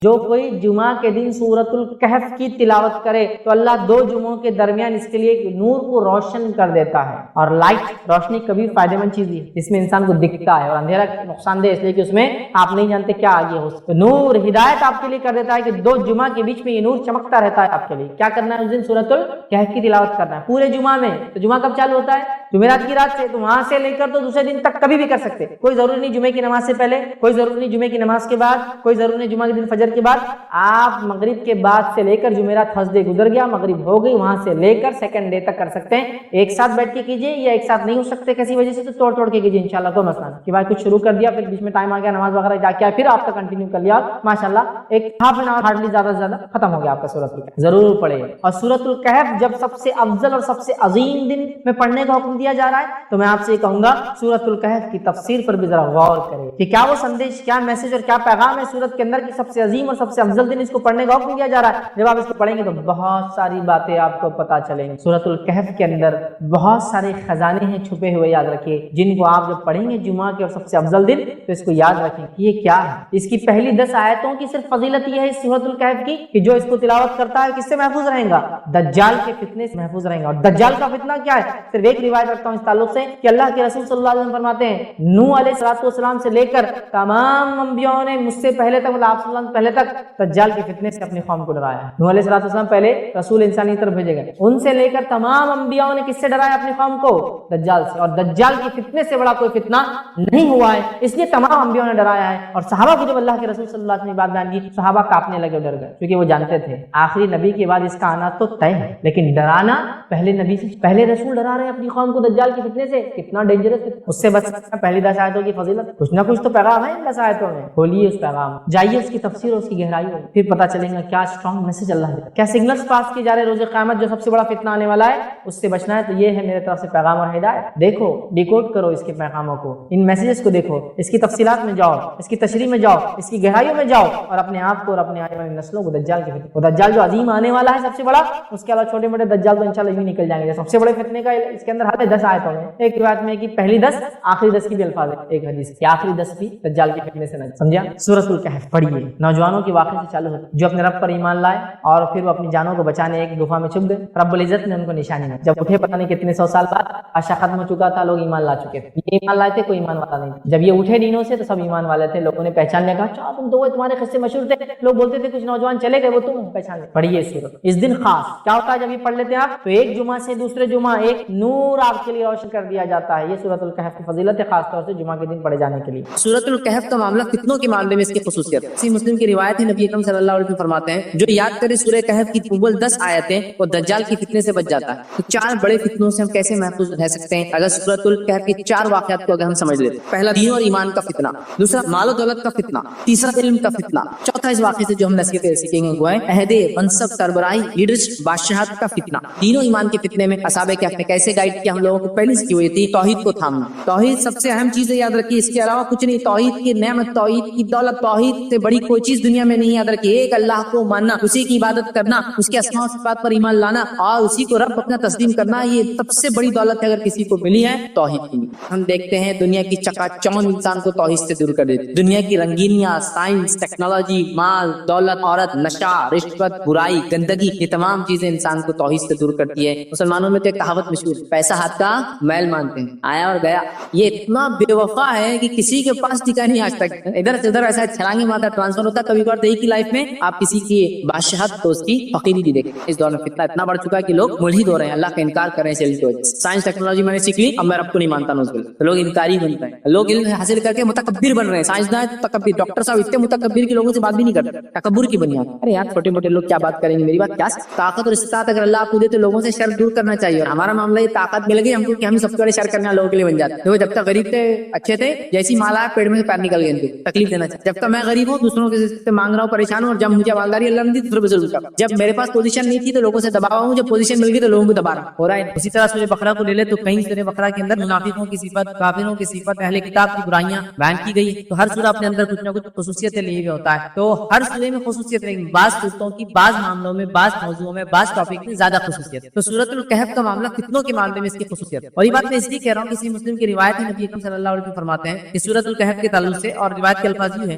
جو کوئی جمعہ کے دن سورۃ الکہف کی تلاوت کرے تو اللہ 2 جمعوں کے درمیان اس کے لیے ایک نور کو روشن کر دیتا ہے. اور لائٹ روشنی کبھی فائدہ مند چیز ہے جس میں انسان کو دکھتا ہے، اور اندھیرا نقصان دہ اس لیے کہ اس میں آپ نہیں جانتے کیا آگے ہو. نور ہدایت آپ کے لیے کر دیتا ہے کہ 2 جمعہ کے بیچ میں یہ نور چمکتا رہتا ہے. آپ کے لیے کیا کرنا ہے؟ اس دن سورۃ الکہف کی تلاوت کرنا ہے پورے جمعہ میں. تو جمعہ کب چالو ہوتا ہے؟ جمعرات کی رات سے. تو وہاں سے لے کر تو دوسرے دن تک کبھی بھی کر سکتے. کوئی ضروری نہیں جمعے کی نماز سے پہلے، کوئی ضروری نہیں جمعے کی نماز کے بعد، کوئی ضروری نہیں جمعہ کے دن فجر کے بعد. آپ مغرب کے بعد سے لے کر جمعرات تھرسڈے گزر گیا، مغرب ہو گئی، وہاں سے لے کر سیکنڈ ڈے تک کر سکتے ہیں. ایک ساتھ بیٹھ کے کیجیے، یا ایک ساتھ نہیں ہو سکتے کسی وجہ سے تو توڑ کے کیجیے انشاءاللہ. تو مثلا کہ بھائی کچھ شروع کر دیا، پھر بیچ میں ٹائم آ گیا، نماز وغیرہ جا کے پھر آپ کا کنٹینیو کر لیا، ماشاءاللہ ایک ہاف این آور ہارڈلی زیادہ سے زیادہ ختم ہو گیا آپ کا سورۃ الکہف. ضرور پڑھے. اور سورۃ الکہف جب سب سے افضل اور سب سے عظیم دن میں پڑھنے کا حکم دیا جا رہا ہے تو میں آپ سے کہوں گا سورۃ الکہف کی تفسیر پر بھی ذرا غور کریں کہ کیا وہ سندیش، کیا میسج اور کیا پیغام ہے سورت کے اندر کی سب سے عظیم اور سب سے افضل دن اس کو پڑھنے کا حکم دیا جا رہا ہے. جب آپ اس کو پڑھیں گے تو بہت ساری باتیں آپ کو پتہ چلیں گی. سورۃ الکہف کے اندر بہت سارے خزانے ہیں چھپے ہوئے، یاد رکھیے، جن کو آپ جب پڑھیں گے جمعہ کے اور سب سے افضل دن تو اس کو یاد رکھیں کہ یہ کیا ہے. اس کی پہلی 10 آیتوں کی صرف فضیلت یہ ہے اس سورۃ الکہف کی کہ جو اس کو تلاوت کرتا ہے کس سے محفوظ رہے گا؟ دجال کے فتنے سے محفوظ رہے گا. اور دجال کا فتنہ کیا ہے؟ صرف ایک روایت رکھتا ہوں اس تعلق سے کہ اللہ کے رسول صلی اللہ علیہ وسلم فرماتے ہیں نوح علیہ السلام سے لے کر تمام انبیاءوں نے مجھ سے پہلے تک، آپ صلی اللہ علیہ وسلم پہلے تک دجال کے فتنے سے اپنی قوم کو ڈرایا ہے. نوح علیہ السلام پہلے رسول انسانی طرف بھیجے گئے، ان سے لے کر تمام انبیاءوں نے کس سے ڈرایا اپنی قوم کو؟ دجال سے. اور دجال کے فتنے سے بڑا کوئی فتنہ نہیں ہوا ہے، اس لیے تمام انبیاءوں نے ڈرایا ہے. اور صحابہ کو جب اللہ کے رسول صلی اللہ علیہ وسلم نے بات بیان کی، صحابہ کانپنے لگے، ڈر گئے، کیونکہ وہ جانتے تھے آخری نبی کے بعد اس کا آنا تو طے ہے، لیکن ڈرانا پہلے نبی سے، پہلے رسول ڈرا رہے ہیں اپنی قوم کو دجال کے فتنے سے، کتنا ڈینجرس ہے. اس سے بچ سکتا. پہلی 10 آیتوں کی فضیلت، کچھ نہ کچھ تو پیغام ہے ان 10 آیتوں میں. کھولیے اس پیغام، جائیے اس کی تفسیر اور اس کی گہرائی میں، پھر پتہ چلے گا کیا اسٹرانگ میسج اللہ دے. کیا سگنلز پاس کیے جا رہے روز قیامت جو سب سے بڑا فتنہ آنے والا ہے اس سے بچنا ہے. تو یہ ہے میرے طرف سے پیغام اور ہدایت. دیکھو، ڈیکوڈ کرو اس کے پیغاموں کو، ان میسیجز کو دیکھو، اس کی تفصیلات میں جاؤ، اس کی تشریح میں جاؤ، اس کی گہرائیوں میں جاؤ، اور اپنے آپ کو اور اپنے آنے والی نسلوں کو دجال کے فتنے، وہ دجال جو عظیم آنے والا ہے سب سے بڑا، اس کے علاوہ چھوٹے موٹے دجال تو انشاءاللہ یوں نکل جائیں گے. سب سے بڑے فتنے کا اس کے اندر حد ہے 10 آیتوں میں. ایک روایت میں کہ پہلی 10 آخری 10 کی بھی الفاظ ہے، ایک حدیث کہ آخری 10 بھی دجال کے فتنے سے نہ. سمجھا؟ سورۃ الکہف پڑھیے. نوجوانوں کے واقعے سے چالو ہوتی جو اپنے رب پر ایمان لائے اور پھر وہ اپنی جانوں کو بچانے ایک گفا میں چھپ گئے. رب العزت نے ان کو نشانی دی. جب اٹھے پتہ نہیں کتنے 100 سال بعد، عرصہ ختم ہو چکا تھا، لوگ ایمان لا چکے تھے. یہ ایمان لائے تھے، کوئی ایمان والا نہیں تھا. جب یہ اٹھے دینوں سے تو سب ایمان والے تھے. لوگوں نے پہچان لیا، کہا تم تو وہ، تمہارے قصے مشہور تھے، لوگ بولتے تھے کچھ نوجوان چلے گئے، وہ تم پہچان لے. پڑھیے سورت. اس دن خاص کیا ہوتا ہے جب یہ پڑھ لیتے ہیں آپ تو ایک جمعہ سے دوسرے جمعہ ایک نور آپ کے لیے روشن کر دیا جاتا ہے. یہ سورۃ الکہف کی فضیلت ہے، خاص طور سے جمعہ کے دن پڑھے جانے کے لیے. سورۃ الکہف کا معاملہ فتنوں کے معاملے میں اس کی خصوصیت ہے. صحیح مسلم کی روایت ہے، نبی اکرم صلی اللہ علیہ وسلم فرماتے ہیں جو یاد کرے سورہ کہف کی اول 10 آیتیں وہ دجال کے فتنے سے بچ جاتا ہے. تو 4 بڑے فتنوں سے ہم کیسے محفوظ رہ سکتے ہیں اگر سورۃ الکہف کی 4 واقعات کو اگر ہم سمجھ لیتے. پہلا دین اور ایمان کا فتنہ، دوسرا مال و دولت کا فتنہ، تیسرا علم کا فتنہ، چوتھا اس واقعے سے جو ہم نصیحتیں سیکھیں گے وہ ہے عہد، منصب، سربراہی، لیڈرشپ، بادشاہت کا فتنہ. دین و ایمان کے فتنے میں اصحاب کہف نے کیسے گائیڈ کیا ہم لوگوں کو؟ پہلی چیز ہوئی تھی توحید کو تھامنا. توحید سب سے اہم چیز ہے، یاد رکھیے، اس کے علاوہ کچھ نہیں. توحید کی نعمت، توحید کی دولت، توحید سے بڑی کوئی چیز دنیا میں نہیں. یاد رکھیے، ایک اللہ کو ماننا، اسی کی عبادت کرنا، اس کے اسماء و صفات پر ایمان لانا اور اسی کو رب اپنا تسلیم کرنا، یہ سب سے بڑی دولت ہے اگر کسی کو ملی ہے توحید کی. ہم دیکھتے ہیں دنیا کی چکا چوند انسان کو توحید سے دور کر دیتی. دنیا کی رنگینیاں، سائنس، ٹیکنالوجی، مال، دولت، عورت، نشہ، رشوت، برائی، گندگی، یہ تمام چیزیں انسان کو توحید سے دور کرتی ہے. مسلمانوں میں تو ایک کہاوت مشہور ہے، پیسہ ہاتھ کا میل مانتے ہیں، آیا اور گیا. یہ اتنا بے وفا ہے کہ کسی کے پاس ٹکا نہیں آج تک. ادھر سے ادھر ایسا چھلانگے مارتا ٹرانسفر ہوتا. کبھی کبھار ایک ہی لائف میں آپ کسی کی بادشاہت تو اس کی فقیری بھی دیکھیں. اس دور میں فتنہ اتنا بڑھ چکا ہے کہ لوگ ملحد ہو رہے ہیں، اللہ کا انکار کر رہے ہیں. سائنس ٹیکنالوجی میں نے سیکھ لی، اب میں رب کو نہیں مانتا نوزبل. لوگ انکاری بنتے ہیں، لوگ علم حاصل کر کے متکبر بن رہے ہیں. سائنسداں تکبر، ڈاکٹر صاحب اتنے متکبر کے لوگوں سے بات بھی نہیں کرتے، تکبر کی بنیاد. ارے یار چھوٹے موٹے لوگ کیا بات کریں گے، میری بات کیا. طاقت اور استطاعت اگر اللہ آپ کو دے تو لوگوں سے شر دور کرنا چاہیے. اور ہمارا معاملہ یہ طاقت مل گئی ہم کو کہ ہم سب سے بڑے شر کرنے والے لوگوں کے لیے بن جاتے ہیں. جب تک غریب تھے اچھے تھے، جیسی مال آیا پیڑ میں سے پیر نکل گئے، تکلیف دینا چاہیے. جب تک میں غریب ہوں دوسروں کے سے مانگ رہا ہوں، پریشان ہوں، اور جب مجھے مالداری اللہ نے دی تو ظلم کر. جب میرے پاس پوزیشن نہیں تھی تو لوگوں سے دبا ہوں، جب پوزیشن مل گئی تو لوگوں کو دبا رہا ہو رہا ہے. اسی طرح سورہ بقرہ کو لے لے تو کہیں سورہ بقرہ کے اندر منافقوں کی صفت، کافروں کی صفت، اہل کتاب کی برائیاں بیان کی گئی. تو ہر سورہ اپنے اندر کچھ نہ کچھ خصوصیتیں لیے ہوئے ہوتا ہے. تو ہر سورے میں خصوصیت نہیں، بعض سورتوں کی بعض معاملوں میں، بعض موضوعوں میں، بعض ٹاپک میں زیادہ خصوصیت. تو سورۃ الکہف کا معاملہ فتنوں کے معاملے میں اس کی خصوصیت. اور یہ بات میں اس لیے کہہ رہا ہوں کہ صحیح مسلم کی روایت ہے، نبی اکرم صلی اللہ علیہ وسلم فرماتے ہیں کہ سورۃ الکہف کے تعلق سے، اور روایت کے الفاظ یہ ہیں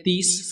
30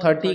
30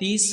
30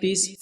30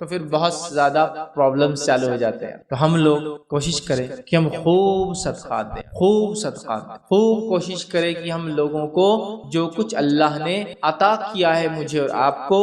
تو پھر بہت زیادہ پرابلمز چالو ہو جاتے ہیں. تو ہم لوگ کوشش کریں کہ ہم خوب صدقات دیں، خوب صدقات دیں، خوب کوشش کریں کہ ہم لوگوں کو جو کچھ اللہ نے عطا کیا ہے مجھے اور آپ کو،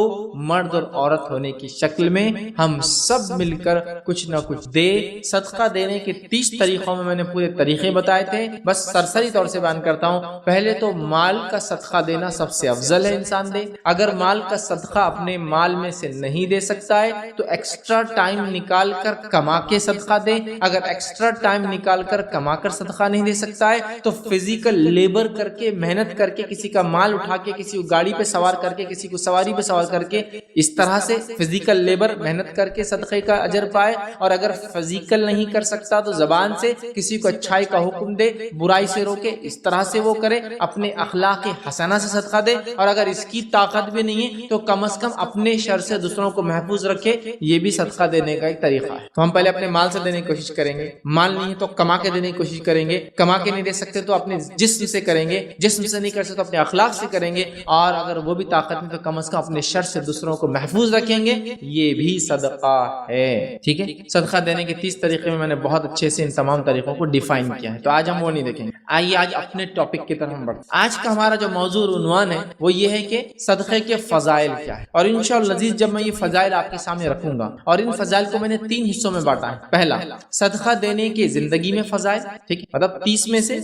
مرد اور عورت ہونے کی شکل میں، ہم سب مل کر کچھ نہ کچھ دے. صدقہ دینے کے 30 طریقوں میں نے پورے طریقے بتائے تھے، بس سرسری طور سے بیان کرتا ہوں. پہلے تو مال کا صدقہ دینا سب سے افضل ہے انسان دے. اگر مال کا صدقہ اپنے مال میں سے نہیں دے سکتا ہے تو ایکسٹرا ٹائم نکال کر کما کے صدقہ دے. اگر ایکسٹرا ٹائم نکال کر کما کر صدقہ نہیں دے سکتا ہے تو فزیکل لیبر کر کے، محنت کر کے، کسی کا مال اٹھا کے، کسی کو گاڑی پہ سوار کر کے، کسی کو سواری پہ سوار کر کے، اس طرح سے فزیکل لیبر محنت کر کے صدقے کا اجر پائے. اور اگر فزیکل نہیں کر سکتا تو زبان سے کسی کو اچھائی کا حکم دے، برائی سے روکے، اس طرح سے وہ کرے، اپنے اخلاق حسنہ سے صدقہ دے. اور اگر اس کی طاقت بھی نہیں ہے تو کم از کم اپنے شر سے دوسروں کو محفوظ رکھے. یہ بھی صدقہ دینے کا ایک طریقہ ہے. تو ہم پہلے اپنے مال سے دینے کی کوشش کریں گے، مال نہیں ہے تو کما کے دینے کی کوشش کریں گے، کما کے نہیں دے سکتے تو اپنے جسم سے کریں گے، جسم سے نہیں کر سکتے تو اپنے اخلاق سے کریں گے، اور اگر وہ بھی طاقت نہیں تو کم از کم اپنے شر سے دوسروں کو محفوظ رکھیں گے. یہ بھی صدقہ ہے. ٹھیک ہے، صدقہ دینے کے 30 طریقے میں نے بہت اچھے سے ان تمام طریقوں کو ڈیفائن کیا ہے، تو آج ہم وہ نہیں دیکھیں گے. آئیے آج اپنے ٹاپک کی طرف ہم بڑھتے ہیں. آج کا ہمارا جو موضوع عنوان ہے وہ یہ ہے کہ صدقے کے فضائل کیا ہے. اور انشاءاللہ عزیز جب میں یہ فضائل آپ کے سامنے رکھوں گا، اور ان فضائل کو میں نے 3 حصوں میں بانٹا ہے. پہلا، صدقہ دینے کے زندگی میں فضائل، ٹھیک ہے، مطلب 30 میں سے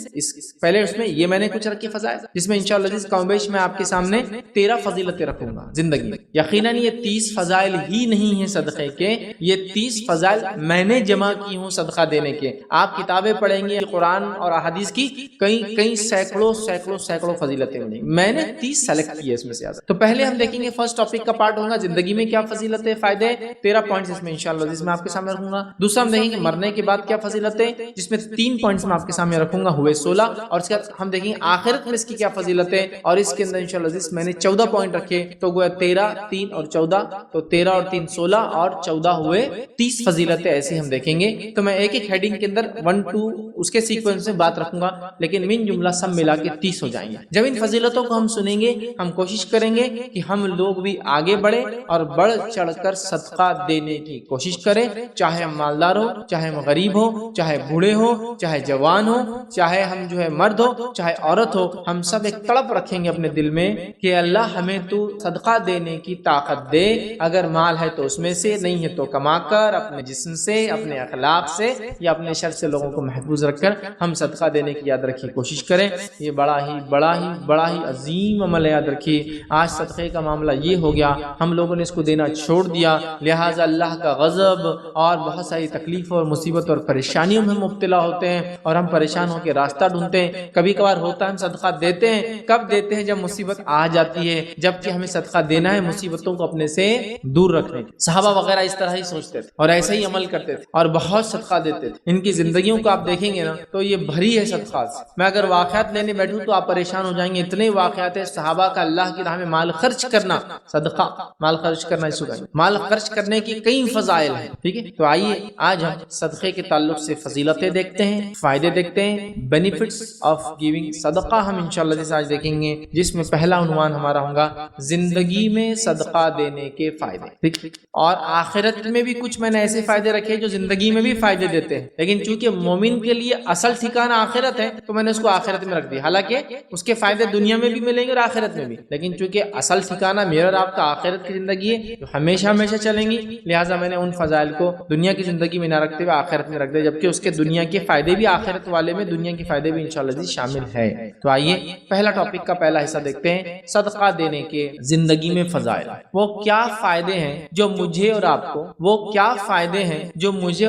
پہلے اس میں یہ میں نے کچھ رکھی فضائل، جس میں انشاءاللہ عزیز کم بیش میں آپ کے سامنے 13 فضیلتیں رکھوں گا زندگی میں. یقیناً یہ 30 فضائل ہی نہیں ہیں صدقے کے، یہ 30 فضائل میں نے جمع کی ہوں صدقہ دینے کے. آپ کتابیں پڑھیں گے، قرآن اور احادیث کی کئی سینکڑوں فضیلتیں ملیں گی. میں نے 30 سلیکٹ کی ہے اس میں سے. تو پہلے ہم دیکھیں گے فرسٹ ٹاپک کا پارٹ ہوگا زندگی میں کیا فضیلتیں، فائدے، 13 پوائنٹس اس میں انشاءاللہ عزیز میں آپ کے سامنے رکھوں گا. دوسرا ہم دیکھیں گے مرنے کے بعد کیا فضیلتیں، جس میں 3 پوائنٹس میں آپ کے سامنے رکھوں گا، ہوئے 16. اور اس کے بعد ہم دیکھیں گے آخرت میں اس کی کیا فضیلتیں، اور اس کے اندر انشاءاللہ عزیز میں نے 14 پوائنٹ رکھے. تو گویا 13، 3 اور 14، تو 13 اور 3 16 اور 14 ہوئے 30 فضیلتیں. ایسے ہم دیکھیں گے. تو میں ایک ایک ہیڈنگ کے اندر 1 2 اس کے سیکوینس میں بات رکھوں گا، لیکن من جملہ سب ملا کے 30 ہو جائیں گے. جب ان فضیلتوں کو ہم سنیں گے، ہم کوشش کریں گے کہ ہم لوگ بھی آگے بڑھے اور بڑھ چڑھ کر صدقہ دینے کی کوشش کریں. چاہے ہم مالدار ہو، چاہے ہم غریب ہو، چاہے بوڑھے ہو، چاہے جوان ہو، چاہے ہم مرد ہو، چاہے عورت ہو، ہم سب ایک تڑپ رکھیں گے اپنے دل میں کہ اللہ ہمیں تو صدقہ دینے کی طاقت دے. اگر مال ہے تو اس میں سے، نہیں ہے تو کما کر، اپنے جسم سے، اپنے اخلاق سے، یا اپنے شر سے لوگوں کو محفوظ رکھ کر ہم صدقہ دینے کی یاد رکھیے، کوشش کریں. یہ بڑا ہی عظیم عمل ہے، یاد رکھیے. آج صدقے کا معاملہ یہ ہو گیا، ہم لوگوں نے اس کو دینا چھوڑ دیا، لہٰذا اللہ کا غضب اور بہت ساری تکلیفوں اور مصیبت اور پریشانیوں میں مبتلا ہوتے ہیں، اور ہم پریشان ہو کے راستہ ڈھونڈتے ہیں. کبھی کبھار ہوتا ہے ہم صدقہ دیتے ہیں، کب دیتے ہیں جب مصیبت آ جاتی ہے، جبکہ ہمیں صدقہ دینا ہے مصیبتوں کو اپنے سے دور رکھنے. صحابہ وغیرہ اس طرح ہی سوچتے تھے اور ایسے ہی عمل کرتے تھے اور بہت صدقہ دیتے تھے. ان کی زندگیوں کو آپ دیکھیں گے نا تو یہ بھری ہے صدقات سے. میں اگر واقعات لینے بیٹھوں تو آپ پریشان ہو جائیں گے. اتنے واقعات ہیں صحابہ کا اللہ کی راہ میں مال خرچ کرنا، صدقہ مال خرچ کرنا، اس وقت مال خرچ کرنے کی کئی فضائل ہیں. ٹھیک ہے، تو آئیے آج ہم صدقے کے تعلق سے فضیلتیں دیکھتے ہیں، فائدے دیکھتے ہیں، بینیفٹس آف گیونگ صدقہ ہم انشاءاللہ آج دیکھیں گے، جس میں پہلا عنوان ہمارا ہوگا زندگی میں صدقہ دینے کے فائدے. ٹھیک، اور آخرت میں بھی کچھ میں نے ایسے فائدے رکھے جو زندگی میں بھی فائدے دیتے ہیں، لیکن چونکہ مومن کے لیے اصل ٹھکانہ آخرت ہے تو میں نے اس کو آخرت میں رکھ دیا. حالانکہ اس کے فائدے دنیا میں بھی ملیں گے اور آخرت میں بھی، لیکن چونکہ اصل ٹھکانہ میرا اور آپ کا آخرت کی زندگی ہے جو ہمیشہ چلیں گی، لہٰذا میں نے ان فضائل کو دنیا کی زندگی میں نہ رکھتے ہوئے آخرت میں رکھ دیا، جبکہ اس کے دنیا کے فائدے بھی آخرت والے میں دنیا کے فائدے بھی انشاءاللہ شامل ہے. تو آئیے پہلا ٹاپک کا پہلا حصہ دیکھتے ہیں، صدقہ دینے کے زندگی میں فضائل. وہ کیا فائدے ہیں جو مجھے اور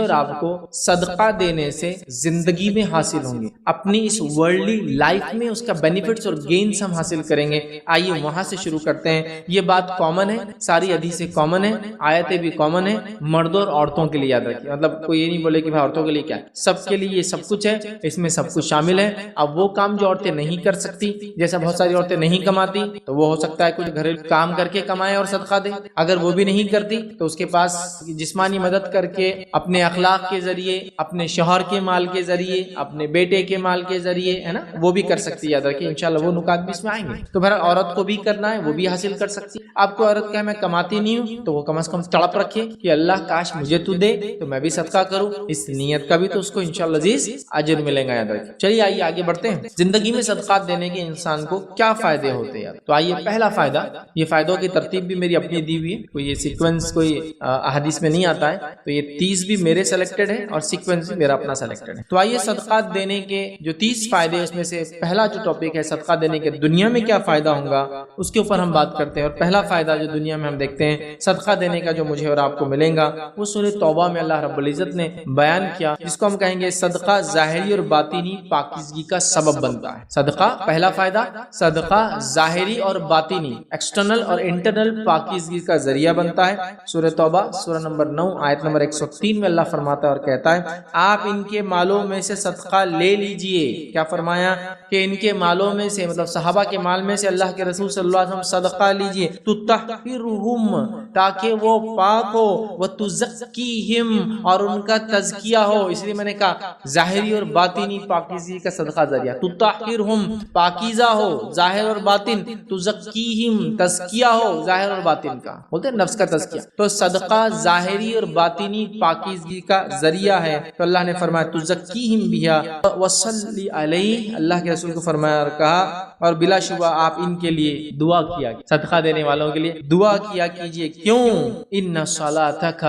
آپ کو، صدقہ دینے سے زندگی میں حاصل ہوں گے، اپنی اس ورلڈلی لائف میں اس کا بینیفٹس اور گینز ہم حاصل کریں گے. آئیے وہاں سے شروع کرتے ہیں. یہ بات کامن ہے، ساری حدیثیں کامن ہیں، آیتیں بھی کامن ہیں، مردوں اور عورتوں کے لیے یاد رکھیے. مطلب کوئی یہ نہیں بولے کہ عورتوں کے لیے کیا، سب کے لیے یہ سب کچھ ہے، اس میں سب کچھ شامل ہے. اب وہ کام جو عورتیں نہیں کر سکتی، جیسا بہت ساری عورتیں نہیں کماتی، تو وہ ہو سکتا ہے کچھ گھریلو کام کر کے کمائے اور صدقہ دے. اگر وہ بھی نہیں کرتی تو اس کے پاس جسمانی مدد کر کے، اپنے اخلاق کے ذریعے، اپنے شوہر کے مال کے ذریعے, اپنے بیٹے کے مال کے ذریعے, ہے نا, وہ بھی کر سکتی ہے. یاد رکھیے انشاءاللہ وہ نکات بھی اس میں آئیں گے. تو بہرحال عورت کو بھی کرنا ہے, وہ بھی حاصل کر سکتی ہے. آپ کو عورت کہے میں کماتی نہیں ہوں, تو وہ کم از کم تڑپ رکھے کہ اللہ کاش مجھے تو دے تو میں بھی صدقہ کروں, اس نیت کا بھی تو اس کو انشاءاللہ عزیز اجر ملے گا. یاد رکھیے. چلیے آئیے آگے بڑھتے ہیں. زندگی میں صدقات دینے کے انسان کو کیا فائدے ہوتے ہیں. تو آئیے پہلا فائدہ, یہ فائدوں کی ترتیب بھی میری اپنی دی ہوئی ہے, کوئی یہ سیکوینس کوئی احادیث میں نہیں آتا ہے, تو یہ 30 بھی میرے سلیکٹڈ ہے اور سیکوینس بھی میرا اپنا سلیکٹڈ ہے. تو آئیے صدقات دینے کے جو 30 فائدے, اس میں سے پہلا جو ٹاپک ہے صدقہ دینے کے دنیا میں کیا فائدہ ہوگا اس کے اوپر ہم بات کرتے ہیں. اور پہلا فائدہ جو دنیا میں ہم دیکھتے ہیں صدقہ دینے کا جو مجھے اور آپ کو ملے گا, وہ سورہ توبہ میں اللہ رب العزت نے بیان کیا, جس کو ہم کہیں گے صدقہ ظاہری اور باطنی پاکیزگی کا سبب بنتا ہے. صدقہ پہلا فائدہ, صدقہ ظاہری اور باطنی ایکسٹرنل اور انٹرنل پاکیزگی کا ذریعہ بنتا ہے. سورہ توبہ سورہ نمبر 9 آیت نمبر 103 میں اللہ فرماتا ہے اور کہتا ہے آپ ان کے مالوں میں سے صدقہ لے لیجئے. کیا فرمایا کہ ان کے مالوں میں سے, مطلب صحابہ کے مال میں سے اللہ کے رسول صلی اللہ علیہ وسلم صدقہ لیجئے, تطہرہم تاکہ وہ پاک ہو, وتزکیہم اور ان کا تزکیہ ہو. اس لیے میں نے کہا ظاہری اور باطنی پاکیزگی کا صدقہ ذریعہ. تطہرہم پاکیزہ ہو ظاہر اور باطن, تزکیہم تزکیہ ہو ظاہر اور باطن کا, بولتے ہیں نفس کا تزکیہ. تو صدقہ ظاہری اور باطنی پاکیزگی کا ذریعہ ہے. تو اللہ نے فرمایا تزکیہم بہا وصلی علیہ, اللہ کے رسول کو فرمایا اور کہا اور بلا شبہ آپ ان کے لیے دعا کیا, صدقہ دینے والوں کے لیے دعا کیا کیجئے. کیوں؟ ان صلاتک,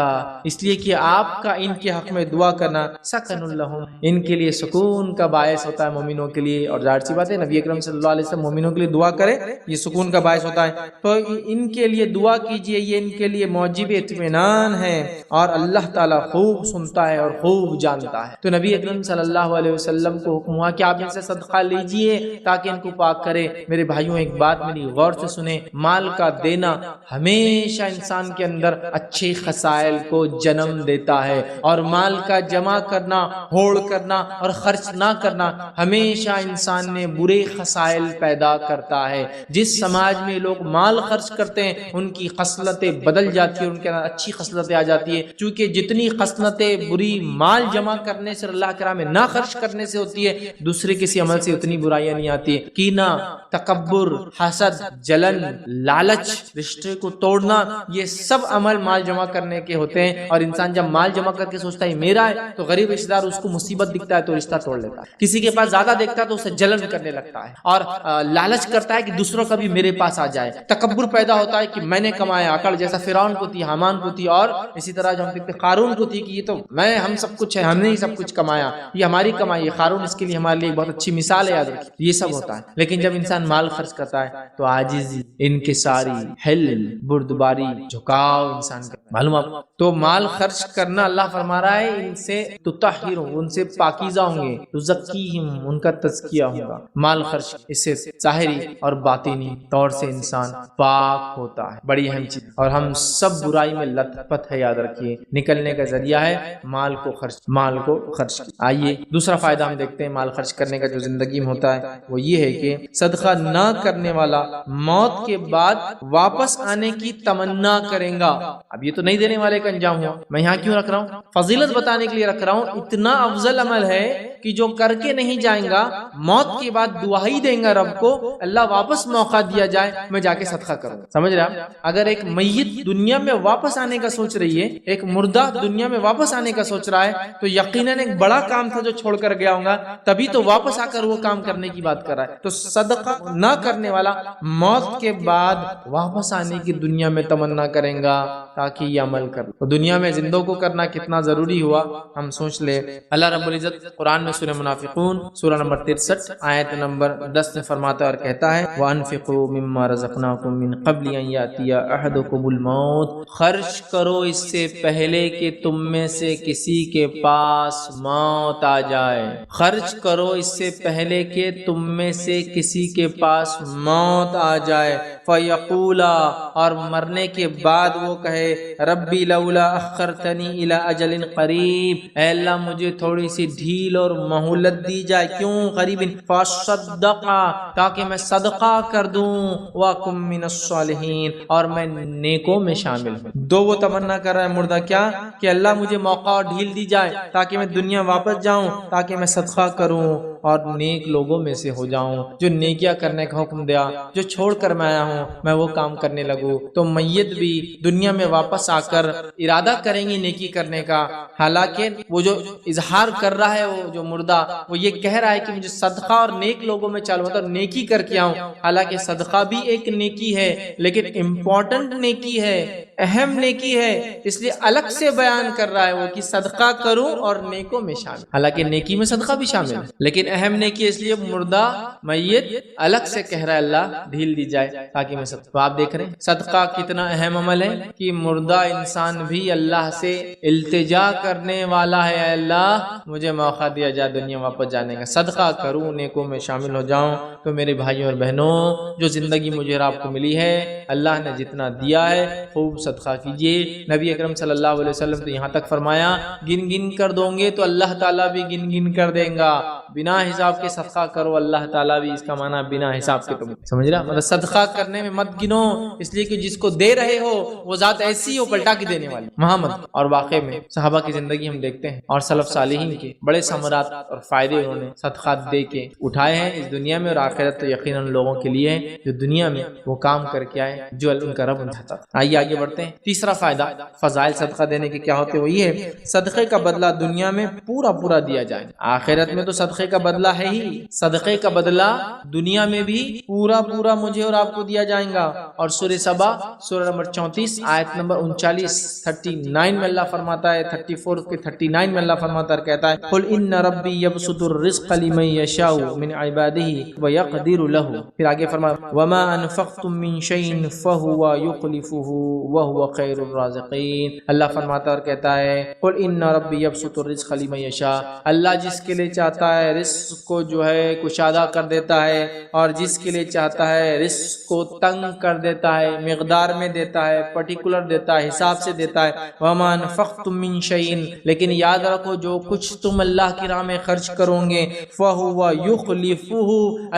اس لیے کہ آپ کا ان کے حق میں دعا کرنا سکن لہم, ان کے لیے سکون کا باعث ہوتا ہے مومنوں کے لیے. اور ظاہر سی بات ہے نبی اکرم صلی اللہ علیہ وسلم مومنوں کے لیے دعا کرے یہ سکون کا باعث ہوتا ہے. تو ان کے لیے دعا کیجئے, یہ ان کے لیے موجب اطمینان ہے اور اللہ تعالیٰ خوب سنتا ہے اور خوب جانتا ہے. تو نبی اکرم صلی اللہ علیہ وسلم کو حکم ہوا کہ آپ ان سے صدقہ لیجئے تاکہ ان کو پاک کرے. میرے بھائیوں ایک بات میری غور سے سنیں, مال کا دینا ہمیشہ انسان کے اندر اچھے خصائل کو جنم دیتا ہے, اور مال کا جمع کرنا, ہوڑ کرنا اور خرچ نہ کرنا ہمیشہ انسان میں برے خصائل پیدا کرتا ہے. جس سماج میں لوگ مال خرچ کرتے ہیں ان کی خصلتیں بدل جاتی ہیں, ان کے اندر اچھی خصلتیں آ جاتی ہیں. چونکہ جتنی خصلتیں بری مال جمع کرنے سے, اللہ کے راہ میں نہ خرچ کرنے سے ہوتی ہے, دوسرے کسی عمل سے اتنی برائیاں نہیں آتی. کینہ, تکبر, حسد, جلن, لالچ, رشتے کو توڑنا, یہ سب عمل مال جمع کرنے کے ہوتے ہیں. اور انسان جب مال جمع کر کے سوچتا ہے میرا ہے, تو غریب رشتہ دار اس کو مصیبت دکھتا ہے تو رشتہ توڑ لیتا ہے. کسی کے پاس زیادہ دیکھتا ہے تو اسے جلن کرنے لگتا ہے اور لالچ کرتا ہے کہ دوسروں کا بھی میرے پاس آ جائے. تکبر پیدا ہوتا ہے کہ میں نے کمایا, عقل جیسا فرعون کو تھی, حامان کو تھی, اور اسی طرح جو ہم دیکھتے قارون کو تھی کہ یہ تو ہم سب کچھ ہے, ہم نے ہی سب کچھ کمایا, یہ ہماری کمائی ہے. قارون اس کے لیے ہمارے لیے بہت اچھی مثال ہے, یاد رکھیے. یہ سب ہوتا ہے. لیکن جب انسان مال خرچ کرتا ہے تو عاجزی, انکساری, حل, بردباری, جھکاؤ انسان کا معلوم آپ. تو مال خرچ کرنا اللہ فرما رہا ہے ان سے تطہر, ان سے پاکیزہ ہوں گے, تزکیہم ان کا تزکیہ ہوگا. مال خرچ اس سے ظاہری اور باطنی طور سے انسان پاک ہوتا ہے, بڑی اہم چیز. اور ہم سب برائی میں لت پت ہے, یاد رکھیے. نکلنے کا ذریعہ ہے مال کو خرچ. آئیے دوسرا فائدہ ہم دیکھتے ہیں مال خرچ کرنے کا جو زندگی میں ہوتا ہے, وہ یہ ہے کہ صدقہ نہ کرنے والا موت کے بعد واپس آنے کی تمنا کرے گا. اب یہ تو نہیں دینے والے کا انجام ہوا, میں یہاں کیوں رکھ رہا ہوں؟ فضیلت بتانے کے لیے رکھ رہا ہوں. اتنا افضل عمل ہے کہ جو کر کے نہیں جائیں گا, موت کے بعد دعا ہی دیں گا رب کو, اللہ واپس موقع دیا جائے میں جا کے صدقہ کروں. سمجھ رہے آپ؟ اگر ایک میت دنیا میں واپس آنے کا سوچ رہی ہے, ایک مردہ دنیا میں واپس آنے کا سوچ رہا ہے, تو یقیناً ایک بڑا کام تھا جو چھوڑ کر گیا ہوں گا, تبھی تو واپس آ کر وہ کام کرنے کی بات کر رہا ہے. تو صدقہ نہ کرنے والا موت کے بعد واپس آنے کی دنیا میں تمنا کریں گا تاکہ یہ عمل کر. تو دنیا میں زندوں کو کرنا کتنا ضروری ہوا ہم سوچ لیں. اللہ رب العزت قرآن میں سورہ منافقون سورہ نمبر 63 آیت نمبر 10 میں فرماتا ہے اور کہتا ہے وَأَنفِقُوا مِمَّا رَزَقْنَاكُم مِّن قَبْلِ أَن يَأْتِيَ أَحَدَكُمُ الْمَوْتُ, خرچ کرو اس سے پہلے کہ تم میں سے کسی کے پاس موت آ جائے. خرچ کرو اس سے پہلے کہ تم میں سے کسی کے پاس موت آ جائے. فیقولا، اور مرنے کے بعد وہ کہے ربی لولا اخرتنی الی اجل قریب، اے اللہ مجھے تھوڑی سی ڈھیل اور مہلت دی جائے، کیوں قریب، فصدقا، تاکہ میں صدقہ کر دوں، واکم من الصالحین، اور میں نیکوں میں شامل ہوں۔ دو وہ تمنا کر رہا ہے مردہ، کیا کہ اللہ مجھے موقع اور ڈھیل دی جائے تاکہ میں دنیا واپس جاؤں، تاکہ میں صدقہ کروں اور نیک لوگوں میں سے ہو جاؤں، جو نیکیاں کرنے کا حکم دیا، جو چھوڑ کر میں آیا ہوں میں وہ کام کرنے لگوں۔ تو میت بھی دنیا میں واپس آ کر ارادہ کریں گی نیکی کرنے کا، حالانکہ وہ جو اظہار کر رہا ہے، وہ جو مردہ وہ یہ کہہ رہا ہے کہ مجھے صدقہ اور نیک لوگوں میں چلو، مطلب نیکی کر کے آؤں، حالانکہ صدقہ بھی ایک نیکی ہے، لیکن امپورٹنٹ نیکی ہے، اہم نیکی ہے، اس لیے الگ سے بیان کر رہا ہے وہ کہ صدقہ کروں اور نیکوں میں شامل، حالانکہ نیکی میں صدقہ بھی شامل ہے، لیکن اہم نیکی اس لیے مردہ میت الگ سے کہہ رہا ہے اللہ ڈھیل دی جائے تاکہ میں صدقہ۔ تو آپ دیکھ رہے ہیں صدقہ کتنا اہم عمل ہے کہ مردہ انسان بھی اللہ سے التجا کرنے والا ہے، اے اللہ مجھے موقع دیا جائے دنیا واپس جانے کا، صدقہ کروں، نیکوں میں شامل ہو جاؤں۔ تو میرے بھائیوں اور بہنوں، جو زندگی مجھے اور آپ کو ملی ہے، اللہ نے جتنا دیا ہے خوب صدقہ کیجیے۔ نبی اکرم صلی اللہ علیہ وسلم تو یہاں تک فرمایا گن گن کر دوں گے تو اللہ تعالیٰ بھی گن گن کر دیں گا، بنا حساب کے صدقہ کرو، اللہ تعالیٰ بھی، اس کا معنی بنا حساب کے، تم سمجھ رہا، مطلب صدقہ کرنے میں مت گنو، اس لیے کہ جس کو دے رہے ہو وہ ذات ایسی ہو پلٹا کے دینے والی محمد۔ اور واقع میں صحابہ کی زندگی ہم دیکھتے ہیں اور سلف صالحین کے بڑے ثمرات اور فائدے انہوں نے صدقات دے کے اٹھائے ہیں اس دنیا میں، اور آخرت تو یقیناً لوگوں کے لیے ہے جو دنیا میں وہ کام کر کے آئے جو ان کا رب چاہتا تھا۔ آئیے آگے بڑھتے ہیں۔ تیسرا فائدہ فضائل صدقہ دینے کے کیا ہوتے، وہ یہ ہے صدقے کا بدلہ دنیا میں پورا پورا دیا جائے، آخرت میں تو صدقے کا بدلہ ہے ہی، صدقے کا بدلہ دنیا میں بھی پورا پورا مجھے اور آپ کو دیا جائے گا۔ اور سورہ سبا سورہ نمبر 34 آیت نمبر 39 میں اللہ فرماتا ہے، 34 کے 39 میں اللہ فرماتا ہے، کہتا ہے قل ان ربی یبسط الرزق لمن یشاء من عباده ویقدر له، پھر آگے فرمایا وما انفقتم من شیء فهو یخلفه وهو خیر الرازقین۔ اللہ فرماتا اور کہتا ہے قل ان ربی یبسط الرزق لمن یشاء، اللہ جس کے لیے چاہتا ہے رزق کو جو ہے کشادہ کر دیتا ہے، اور جس کے لیے چاہتا ہے رزق کو تنگ کر دیتا ہے، مقدار میں دیتا ہے، پرٹیکولر دیتا ہے، حساب سے دیتا ہے۔ وما انفقتم من شیء، لیکن یاد رکھو جو کچھ تم اللہ کی راہ میں خرچ کرو گے فہو یخلفہ،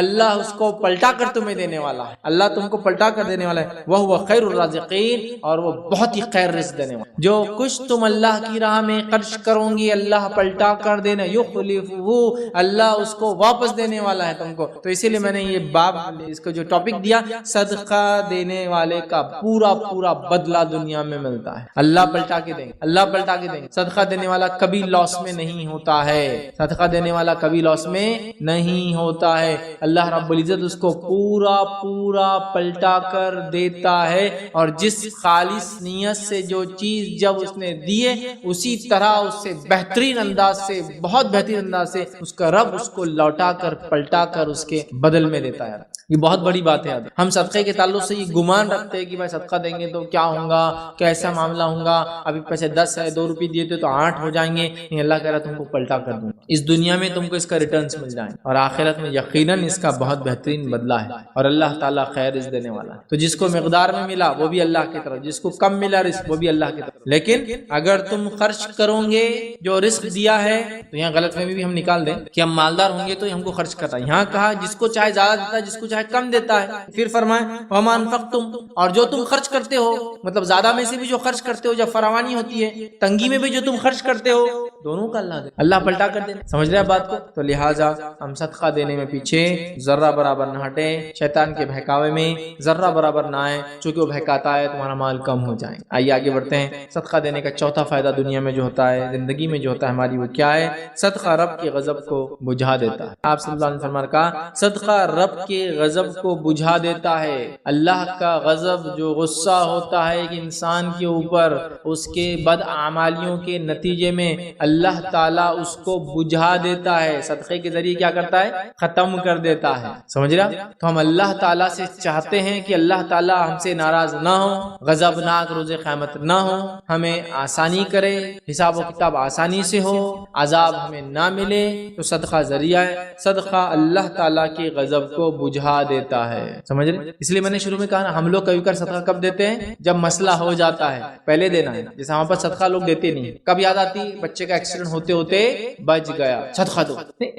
اللہ اس کو پلٹا کر تمہیں دینے والا ہے، اللہ تم کو پلٹا کر دینے والا ہے، وہو خیر الرازقین، اور وہ بہت ہی خیر رزق دینے والا ہے۔ جو کچھ تم اللہ کی راہ میں خرچ کرو گے اللہ پلٹا کر دینا، یخلفہ، اللہ اس کو واپس دینے والا ہے تم کو۔ تو اسی لیے میں نے یہ باب اس کو جو ٹاپک دیا، صدقہ دینے والے کا پورا پورا بدلہ دنیا میں ملتا ہے، اللہ پلٹا کے دیں گے، اللہ پلٹا کے دیں گے۔ صدقہ دینے والا کبھی لاس میں نہیں ہوتا ہے، صدقہ دینے والا کبھی لاس میں نہیں ہوتا ہے، اللہ رب العزت اس کو پورا پورا پلٹا کر دیتا ہے، اور جس خالص نیت سے جو چیز جب اس نے دیے اسی طرح اس سے بہترین انداز سے، بہت بہترین انداز سے اس کا رب اس کو لوٹا کر پلٹا کر اس کے بدل میں دیتا ہے۔ یہ بہت بڑی بات ہے۔ ہم صدقے کے تعلق سے یہ گمان رکھتے ہیں کہ بھائی صدقہ دیں گے تو کیا ہوگا، کیسا معاملہ ہوگا، ابھی پیسے 10 ہے، 2 روپے دیے تھے تو 8 ہو جائیں گے، نہیں، اللہ کہہ رہا تم کو پلٹا کر دوں، اس دنیا میں تم کو اس کا ریٹرنز مل جائیں، اور آخرت میں یقیناً اس کا بہت بہترین بدلہ ہے، اور اللہ تعالیٰ خیر رزق دینے والا ہے۔ تو جس کو مقدار میں ملا وہ بھی اللہ کی طرف، جس کو کم ملا رزق وہ بھی اللہ کی طرف، لیکن اگر تم خرچ کرو گے جو رزق دیا ہے، تو یہاں غلط فہمی بھی ہم نکال دیں کہ ہم مالدار ہوں گے تو ہم کو خرچ کرتا ہے، یہاں کہا جس کو چاہے زیادہ دیتا ہے، جس کو چاہے کم دیتا ہے۔ پھر فرمائے وما انفقتم، اور جو تم خرچ کرتے ہو، مطلب زیادہ میں سے بھی جو خرچ کرتے ہو، جب فراوانی ہوتی ہے، تنگی میں بھی جو تم خرچ کرتے ہو، دونوں کا اللہ دے، اللہ پلٹا کر دے، سمجھ رہے بات کو؟ تو لہٰذا ہم صدقہ دینے میں پیچھے ذرہ برابر نہ ہٹے، شیطان کے بہکاوے میں ذرہ برابر نہ آئے، چونکہ وہ بہکاتا ہے تمہارا مال کم ہو جائے۔ آئیے آگے بڑھتے ہیں۔ صدقہ دینے کا چوتھا فائدہ دنیا میں جو ہوتا ہے، زندگی میں جو ہوتا ہے ہماری، وہ کیا ہے؟ صدقہ رب کے غضب کو بجھا دیتا ہے۔ آپ صلی اللہ علیہ وسلم نے کہا صدقہ رب کے غضب کو بجھا دیتا ہے۔ اللہ کا غضب جو غصہ ہوتا ہے ایک انسان کے اوپر، اس کے بد اعمالیوں کے نتیجے میں اللہ تعالیٰ اس کو بجھا دیتا ہے، صدقے کے ذریعے کیا کرتا ہے؟ ختم کر دیتا ہے. سمجھ رہا؟ تو ہم اللہ تعالیٰ سے چاہتے ہیں کہ اللہ تعالیٰ ہم سے ناراض نہ ہو، غضبناک روز قیامت نہ ہو، ہمیں آسانی کرے، حساب و کتاب آسانی سے ہو، عذاب ہمیں نہ ملے. تو صدقہ ذریعہ ہے، صدقہ اللہ تعالیٰ کے غضب کو بجھا دیتا ہے. سمجھ رہے؟ اس لیے میں نے شروع میں کہا نا، ہم لوگ کبھی کر صدقہ کب دیتے ہیں؟ جب مسئلہ ہو جاتا ہے، پہلے دینا ہے. جیسے ہمارے پاس صدقہ لوگ دیتے نہیں. کب یاد آتی؟ بچے کا ایکسیڈنٹ ہوتے ہوتے بچ گیا، صدقہ دو.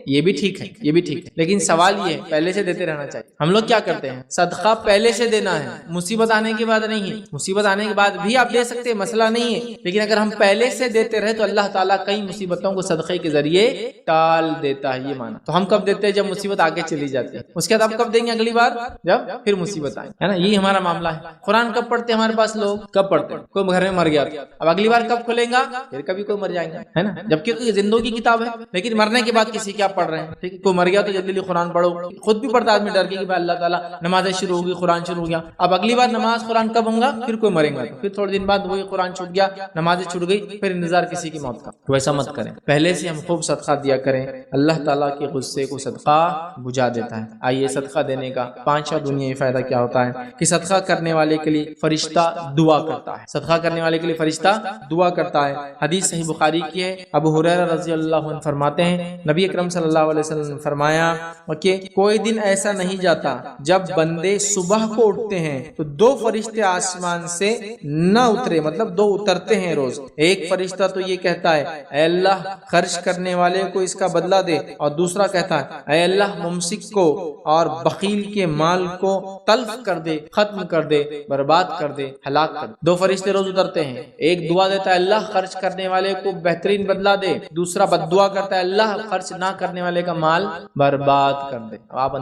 یہ بھی ٹھیک ہے، یہ بھی ٹھیک ہے، لیکن سوال یہ ہے پہلے سے دیتے رہنا چاہیے. ہم لوگ کیا کرتے ہیں؟ صدقہ پہلے سے دینا ہے، مصیبت آنے کے بعد نہیں ہے. مصیبت آنے کے بعد بھی آپ دے سکتے ہیں، مسئلہ نہیں ہے، لیکن اگر ہم پہلے سے دیتے رہے تو اللہ تعالیٰ کئی مصیبتوں کو صدقے کے ذریعے ٹال دیتا ہے. یہ مانا. تو ہم کب دیتے ہیں؟ جب مصیبت آگے چلی جاتی ہے. اس کے بعد آپ کب دیں گے؟ اگلی بار جب پھر مصیبت آئے، ہے نا. یہی ہمارا معاملہ ہے. قرآن کب پڑھتے ہیں ہمارے پاس لوگ؟ کب پڑھتے ہیں؟ کوئی گھر میں مر گیا، اب اگلی بار کب کھلیں گا؟ پھر کبھی کوئی مر جائیں گا، ہے نا. جبکہ کوئی زندگی کی کتاب ہے، لیکن مرنے کے بعد کسی کیا پڑھ رہے ہیں؟ ٹھیک ہے، کوئی مر گیا تو جلدی قرآن پڑھو. خود بھی پڑھتا آدمی ڈر کے کہ بھائی اللہ تعالیٰ نمازیں شروع ہوگی، قرآن شروع ہو گیا. اب اگلی بار نماز قرآن کب ہوں گا؟ پھر کوئی مرے گا، پھر تھوڑے دن بعد وہی قرآن چھوٹ گیا، نمازیں چھوٹ گئی، پھر انتظار کسی کی موت کا. ویسا مت کریں، پہلے سے ہم خوب صدقہ دیا کریں. اللہ تعالیٰ کے غصے کو صدقہ بجھا دیتا ہے. آئیے صدقہ دینے کا پانچواں دنیاوی فائدہ کیا ہوتا ہے کہ صدقہ کرنے والے کے لیے فرشتہ دعا کرتا ہے. صدقہ کرنے والے کے لیے فرشتہ دعا کرتا ہے. حدیث صحیح بخاری کی ہے. ابو ہریرہ رضی اللہ عنہ فرماتے ہیں نبی اکرم صلی اللہ علیہ وسلم نے فرمایا کہ کوئی دن ایسا نہیں جاتا جب بندے صبح کو اٹھتے ہیں تو دو فرشتے آسمان سے نہ اترے، مطلب دو اترتے ہیں روز. ایک فرشتہ تو یہ کہتا ہے اے اللہ خرچ کرنے والے کو اس کا بدلہ دے، اور دوسرا کہتا ہے اے اللہ ممسک کو اور بخیل کے مال کو تلف کر دے، ختم کر دے، برباد کر دے، ہلاک کر دے. دو فرشتے روز اترتے ہیں. ایک دعا دیتا ہے اللہ خرچ کرنے والے کو بہترین بدلہ دے، دوسرا بد دعا کرتا ہے اللہ خرچ نہ کرنے والے کا مال برباد کر دے. اب آپ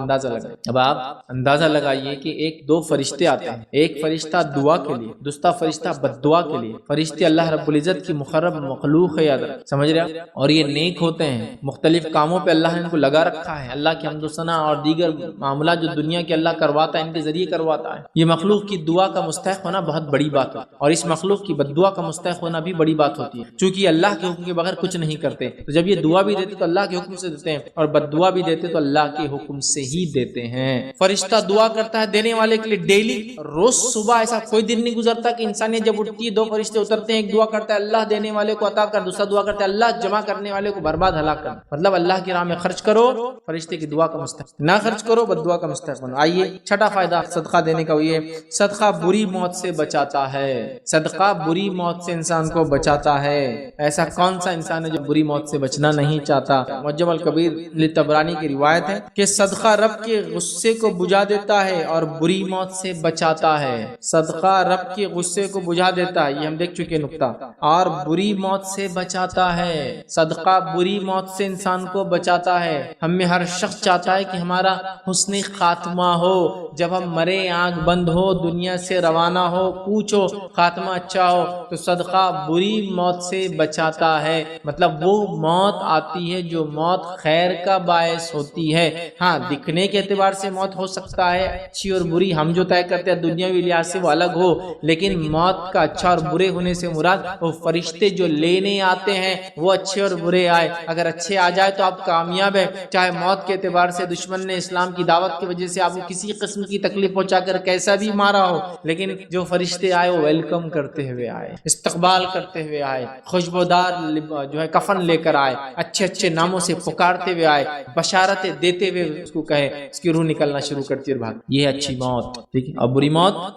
اندازہ لگائیے کہ ایک دو فرشتے آتے ہیں، ایک فرشتہ دعا کے لیے، دوسرا فرشتہ بد دعا کے لیے. فرشتے اللہ رب العزت کی مقرب مخلوق ہے، یاد رکھ. سمجھ رہے؟ اور یہ نیک ہوتے ہیں، مختلف کاموں پہ اللہ نے ان کو لگا رکھا ہے. اللہ کی حمد و ثنا اور دیگر معاملات جو دنیا کے اللہ کرواتا ہے ان کے ذریعے کرواتا ہے. یہ مخلوق کی دعا کا مستحق ہونا بہت بڑی بات ہے، اور اس مخلوق کی بد دعا کا مستحق ہونا بھی بڑی بات ہوتی ہے، چونکہ اللہ کے حکم کے بغیر کچھ نہیں کرتے. تو جب یہ دعا بھی دیتے تو اللہ کے حکم سے دیتے ہیں، اور بد دعا بھی دیتے تو اللہ کے حکم سے ہی دیتے ہیں. فرشتہ دعا کرتا ہے دینے والے کے لیے ڈیلی، روز صبح. ایسا کوئی دن نہیں گزرتا کہ انسانیت جب اٹھتی ہے دو فرشتے اترتے ہیں، ایک دعا کرتا ہے اللہ دینے والے کو عطا کر، دوسرا دعا کرتا ہے اللہ جمع کرنے والے کو برباد ہلاک کر. مطلب اللہ کی راہ میں خرچ کرو، فرشتے کی دعا کا مستحق، نہ خرچ کرو، بد دعا کا مستحق بنو. آئیے چھٹا فائدہ صدقہ دینے کا یہ صدقہ بری موت سے بچاتا ہے. صدقہ بری موت سے انسان کو بچاتا ہے. ایسا کون سا انسان ہے جو بری موت سے بچنا نہیں چاہتا؟ معجم الکبیر لطبرانی کی روایت ہے کہ صدقہ رب کے غصے کو بجھا دیتا ہے اور بری موت سے بچاتا ہے. صدقہ رب کے غصے کو بجھا دیتا ہے، یہ ہم دیکھ چکے نقطہ، اور بری موت سے بچاتا ہے. صدقہ بری موت سے انسان کو بچاتا ہے. ہم میں ہر شخص چاہتا ہے کہ ہمارا حسن خاتمہ ہو، جب ہم مرے آنکھ بند ہو، دنیا سے روانہ ہو، پوچھو خاتمہ اچھا ہو. تو صدقہ بری موت سے بچاتا ہے. مطلب وہ موت آتی ہے جو موت خیر کا باعث ہوتی ہے. ہاں دکھنے کے اعتبار سے موت ہو سکتا ہے اچھی اور بری، ہم جو طے کرتے ہیں دنیاوی لحاظ سے وہ الگ ہو، لیکن موت کا اچھا اور برے ہونے سے مراد وہ فرشتے جو لینے آتے ہیں وہ اچھے اور برے آئے. اگر اچھے آ جائے تو آپ کامیاب ہیں، چاہے موت کے اعتبار سے دشمن نے اسلام کی دعوت کی وجہ سے آپ کو کسی قسم کی تکلیف پہنچا کر کیسا بھی مارا ہو، لیکن جو فرشتے آئے وہ ویلکم کرتے ہوئے آئے، استقبال کرتے ہوئے آئے، خوشبودار جو ہے کفن لے کر آئے، اچھے اچھے ناموں سے پکارتے ہوئے آئے، بشارتیں دیتے ہوئے اس کو کہے، اس کی روح نکلنا شروع کرتی ہے بھاگ. یہ اچھی موت. ٹھیک ہے. اور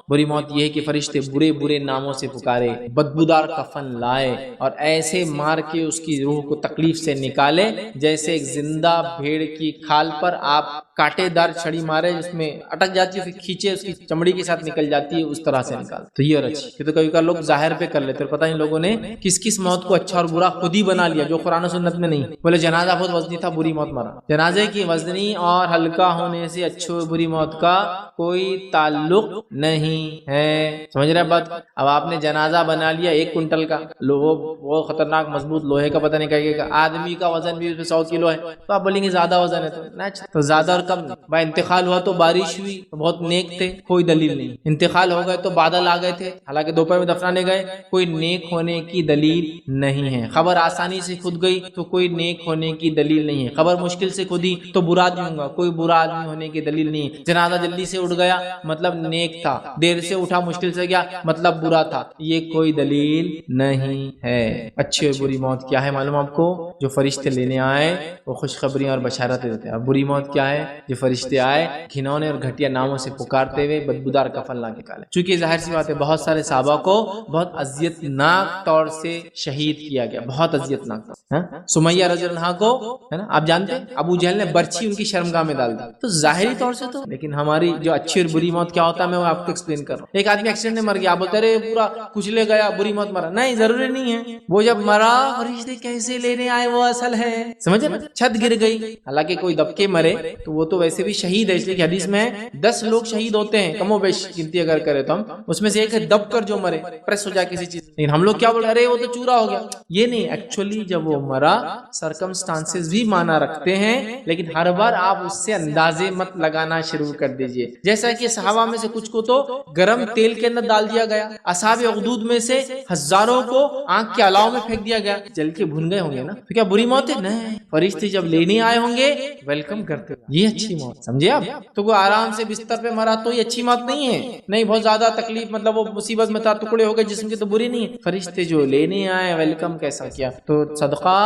بری موت یہ ہے کہ فرشتے برے برے ناموں سے پکارے، بدبودار کفن لائے اور ایسے مار کے اس کی روح کو تکلیف سے نکالے جیسے ایک زندہ بھیڑ کی کھال پر آپ کانٹے دار چھڑی مارے، جس میں اٹک جاتی ہے، پھر کھینچے اس کی چمڑی کے ساتھ نکل جاتی ہے، اس طرح سے نکال. تو یہ اور اچھی. یہ تو کبھی کبھی لوگ ظاہر پہ کر لیتے، اور پتہ نہیں لوگوں نے کس کس موت کو اچھا اور برا خود ہی بنا لیا جو قرآن و سنت میں نہیں. بولے جنازہ بہت وزنی تھا، بری موت مرا. جنازے کی وزنی اور ہلکا ہونے سے اچھی اور بری موت کا کوئی تعلق نہیں ہے. سمجھ رہے بات؟ اب آپ نے جنازہ بنا لیا 1 کنٹل کا، وہ خطرناک مضبوط لوہے کا، پتہ نہیں کیا آدمی کا وزن بھی 100 کلو ہے، تو آپ بولیں گے زیادہ وزن ہے، تو زیادہ اور کب نہیں. بھائی انتقال ہوا تو بارش ہوئی تو بہت نیک تھے, کوئی دلیل نہیں. انتقال ہو گئے تو بادل آ گئے تھے, حالانکہ دوپہر میں دفنانے گئے, کوئی نیک ہونے کی دلیل نہیں ہے. خبر آسانی سے کھد گئی تو کوئی نیک ہونے کی دلیل نہیں ہے. خبر مشکل سے کھدی تو برا آدمی ہوں گا, کوئی برا آدمی ہونے کی دلیل نہیں ہے. جنازہ جلدی سے اٹھ گیا مطلب نیک تھا, دیر سے اٹھا مشکل سے گیا مطلب برا تھا, یہ کوئی دلیل نہیں ہے. اچھی اور بری موت کیا ہے معلوم آپ کو؟ جو فرشتے لینے آئے وہ خوشخبریاں اور بشارتیں دیتے ہیں. اور بری موت کیا ہے؟ جو فرشتے آئے گھنونے اور گھٹیا ناموں سے پکارتے ہوئے بدبودار کفن لا کے ڈالے. چونکہ ظاہر سی بات ہے بہت سارے صحابہ کو بہت اذیت ناک طور سے شہید کیا گیا, بہت اذیت ناک طور. سمیہ رضی اللہ عنہا کو ہے نا آپ جانتے ہیں ابو جہل نے برچھی ان کی شرمگاہ میں ڈال دی. تو ظاہری طور سے تو, لیکن ہماری جو اچھی اور بری موت کیا ہوتا ہے میں وہ آپ کو ایکسپلین کر رہا ہوں. ایک آدمی ایکسیڈنٹ میں مر گیا, آپ بولتے رہے پورا کچلے گیا بری موت مرا, نہیں ضروری نہیں ہے. وہ جب مرا فرشتے کیسے لینے آئے وہ اصل ہے, سمجھے نا. چھت گر گئی, حالانکہ کوئی دب کے مرے تو وہ تو ویسے بھی شہید ہے, اس لیے کہ حدیث میں 10 لوگ شہید ہوتے ہیں کم و بیش گنتی اگر کرے تو ہم, اس میں سے ایک ہے دب کر جو مرے, پریس ہو جائے کسی چیز. لیکن ہم لوگ کیا بول رہے وہ تو چورا ہو گیا, یہ نہیں. ایکچولی جب وہ مرا سرکمسٹانسز بھی مانا رکھتے ہیں, لیکن ہر بار آپ اس سے اندازے مت لگانا شروع کر دیجئے. جیسا کہ صحابہ میں سے کچھ کو تو گرم تیل کے اندر ڈال دیا گیا, اصحاب اخدود میں سے ہزاروں کو آنکھ کے علاوہ میں پھینک دیا گیا, جل کے بھن گئے ہوں گے نا, تو کیا بری موت ہے؟ نہیں. فرشتے جب لینے آئے ہوں گے ویلکم کرتے, یہ اچھی موت سمجھے آپ. تو کوئی آرام سے بستر پہ مرا تو یہ اچھی موت نہیں ہے, نہیں بہت زیادہ تکلیف مطلب وہ مصیبت میں تھا, ٹکڑے ہو گئے جسم کے, تو بری نہیں ہے. فرشتے جو لینے آئے ویلکم کیسا کیا. تو صدقہ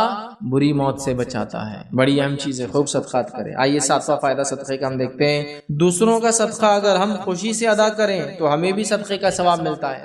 بری موت سے بچاتا ہے, بڑی اہم چیز ہے. خوب صدقات کریں. آئیے 7واں فائدہ صدقے کا ہم دیکھتے ہیں. دوسروں کا صدقہ اگر ہم خوشی سے ادا کریں تو ہمیں بھی صدقے کا ثواب ملتا ہے.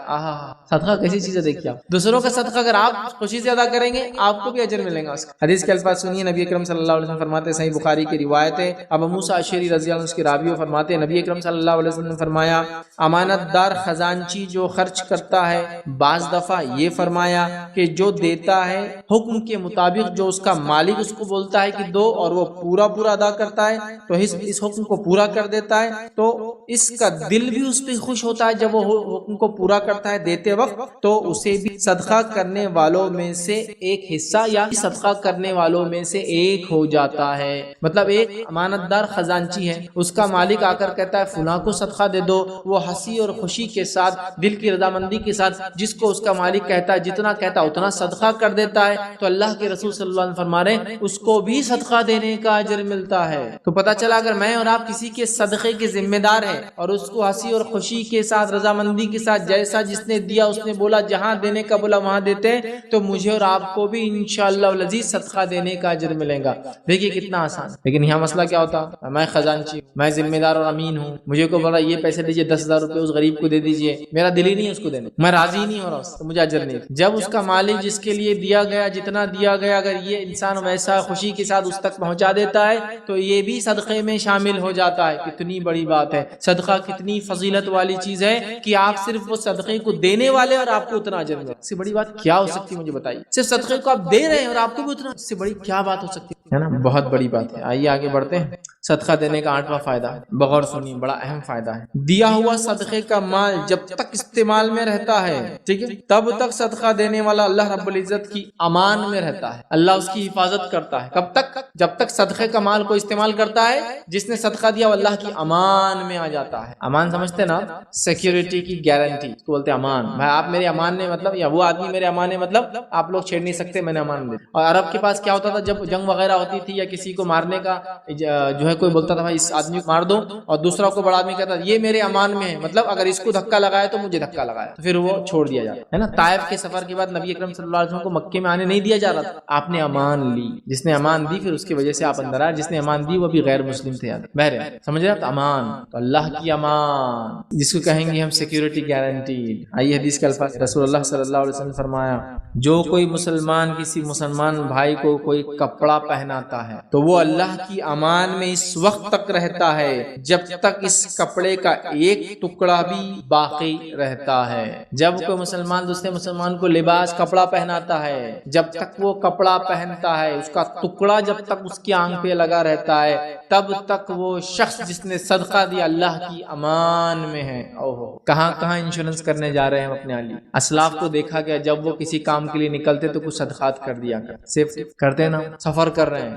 صدقہ کیسی چیز ہے دیکھیے آپ, دوسروں کا صدقہ اگر آپ خوشی سے ادا کریں گے آپ کو بھی اجر ملے گا اس کا. حدیث کے الفاظ سنیے, نبی اکرم صلی اللہ علیہ وسلم فرماتے ہیں, صحیح بخاری کی روایت ہے, ابو موسیٰ اشعری رضی اللہ عنہ اس کے راوی فرماتے ہیں, نبی اکرم صلی اللہ علیہ وسلم نے فرمایا, امانت دار خزانچی جو خرچ کرتا ہے, بعض دفعہ یہ فرمایا کہ جو دیتا ہے حکم کے مطابق جو اس کا مالک اس کو بولتا ہے کہ دو, اور وہ پورا ادا کرتا ہے تو اس حکم کو پورا کر دیتا ہے, تو اس کا دل بھی اس پہ خوش ہوتا ہے جب وہ حکم کو پورا کرتا ہے دیتے وقت, تو اسے بھی صدقہ کرنے والوں میں سے ایک حصہ یا صدقہ کرنے والوں میں سے ایک ہو جاتا ہے. مطلب ایک امانت دار خزانچی ہے, اس کا مالک آ کر کہتا ہے فلاں کو صدقہ دے دو, وہ ہنسی اور خوشی کے ساتھ دل کی رضامندی کے ساتھ جس کو اس کا مالک کہتا ہے جتنا کہتا ہے اتنا صدقہ کر دیتا ہے, تو اللہ کے رسول صلی اللہ علیہ وسلم فرما رہے ہیں اس کو بھی صدقہ دینے کا اجر ملتا ہے. تو پتہ چلا اگر میں اور آپ کسی کے صدقے کے ذمہ دار ہیں اور اس کو ہنسی اور خوشی کے ساتھ رضامندی کے ساتھ جیسا جس نے دیا اس نے بولا جہاں دینے کا بولا وہاں دیتے ہیں, تو مجھے اور آپ کو بھی انشاءاللہ العزیز صدقہ دینے کا اجر ملے گا. دیکھیے کتنا آسان. لیکن یہاں مسئلہ کیا ہوتا, میں خزانچی, میں ذمہ دار اور امین ہوں, مجھے کو بولا یہ پیسے دیجیے 10,000 روپے اس غریب کو دے دیجیے, میرا دل ہی نہیں ہے اس کو دینے, میں راضی نہیں ہو رہا اس, تو مجھے اجر نہیں. جب اس کا مالک جس کے لیے دیا گیا جتنا دیا گیا اگر یہ انسان ویسا خوشی کے ساتھ اس تک پہنچا دیتا ہے تو یہ بھی صدقے میں شامل ہو جاتا ہے. کتنی بڑی بات ہے. صدقہ کتنی فضیلت والی چیز ہے کہ آپ صرف وہ صدقے کو دینے والے اور آپ کو اتنا اجر ملے. اس سے بڑی بات کیا ہو سکتی ہے مجھے بتائیے. صرف صدقے کو آپ دے رہے ہیں اور آپ کو بھی اتنا, اس سے بڑی کیا بات ہو سکتی ہے نا. بہت بڑی بات ہے. آئیے آگے بڑھتے ہیں. صدقہ دینے کا 8واں فائدہ, بغور سنیے, بڑا اہم فائدہ ہے. دیا ہوا صدقے کا مال جب تک استعمال میں رہتا ہے, ٹھیک ہے, تب تک صدقہ دینے والا اللہ رب العزت کی امان میں رہتا ہے. اللہ اس کی حفاظت کرتا ہے. کب تک؟ جب تک صدقے کا مال کو استعمال کرتا ہے, جس نے صدقہ دیا وہ اللہ کی امان میں آ جاتا ہے. امان سمجھتے نا, سیکیورٹی کی گارنٹی کو بولتے ہیں امان. بھائی آپ میرے امان نے مطلب, یا وہ آدمی میرے امان ہے مطلب آپ لوگ چھیڑ نہیں سکتے, میں نے امان دے. اور عرب کے پاس کیا ہوتا تھا جب جنگ وغیرہ ہوتی تھی یا کسی کو مارنے کا جو ہے کوئی بولتا تھا بھائی اس آدمی کو مار دو, اور دوسرا کو بڑا آدمی کہتا یہ میرے امان میں ہے, مطلب اگر اس کو دھکا لگایا تو مجھے دھکا لگایا, تو پھر وہ چھوڑ دیا جاتا ہے نا. طائف کے سفر کے بعد نبی اکرم صلی اللہ علیہ وسلم کو مکے میں آنے نہیں دیا جا رہا تھا. آپ نے امان لی, جس نے امان دی پھر اس کی وجہ سے آپ اندر آئے. جس نے امان دی وہ بھی غیر مسلم تھے. بہرحال سمجھ رہے آپ, امان تو اللہ کی امان جس کو کہیں گے ہم سیکیورٹی گارنٹی. آئیے حدیث کے الفاظ, رسول اللہ صلی اللہ علیہ وسلم فرمایا, جو کوئی مسلمان کسی مسلمان بھائی کو کوئی کپڑا پہناتا ہے تو وہ اللہ کی امان میں اس وقت تک رہتا ہے جب تک اس کپڑے کا ایک ٹکڑا بھی باقی رہتا ہے. جب کوئی مسلمان دوسرے مسلمان کو لباس کپڑا پہناتا ہے, جب تک وہ کپڑا پہنتا ہے اس کا ٹکڑا جب تک اس کی آنکھ پہ لگا رہتا ہے تب تک وہ شخص جس نے صدقہ دیا اللہ کی امان میں ہے. اوہو, کہاں کہاں انشورنس کرنے جا رہے ہیں اپنے علی. اسلاف کو دیکھا گیا جب وہ کسی کام کے لیے نکلتے تو کچھ صدقات کر دیا کر, صرف کرتے نا. سفر کر رہے ہیں,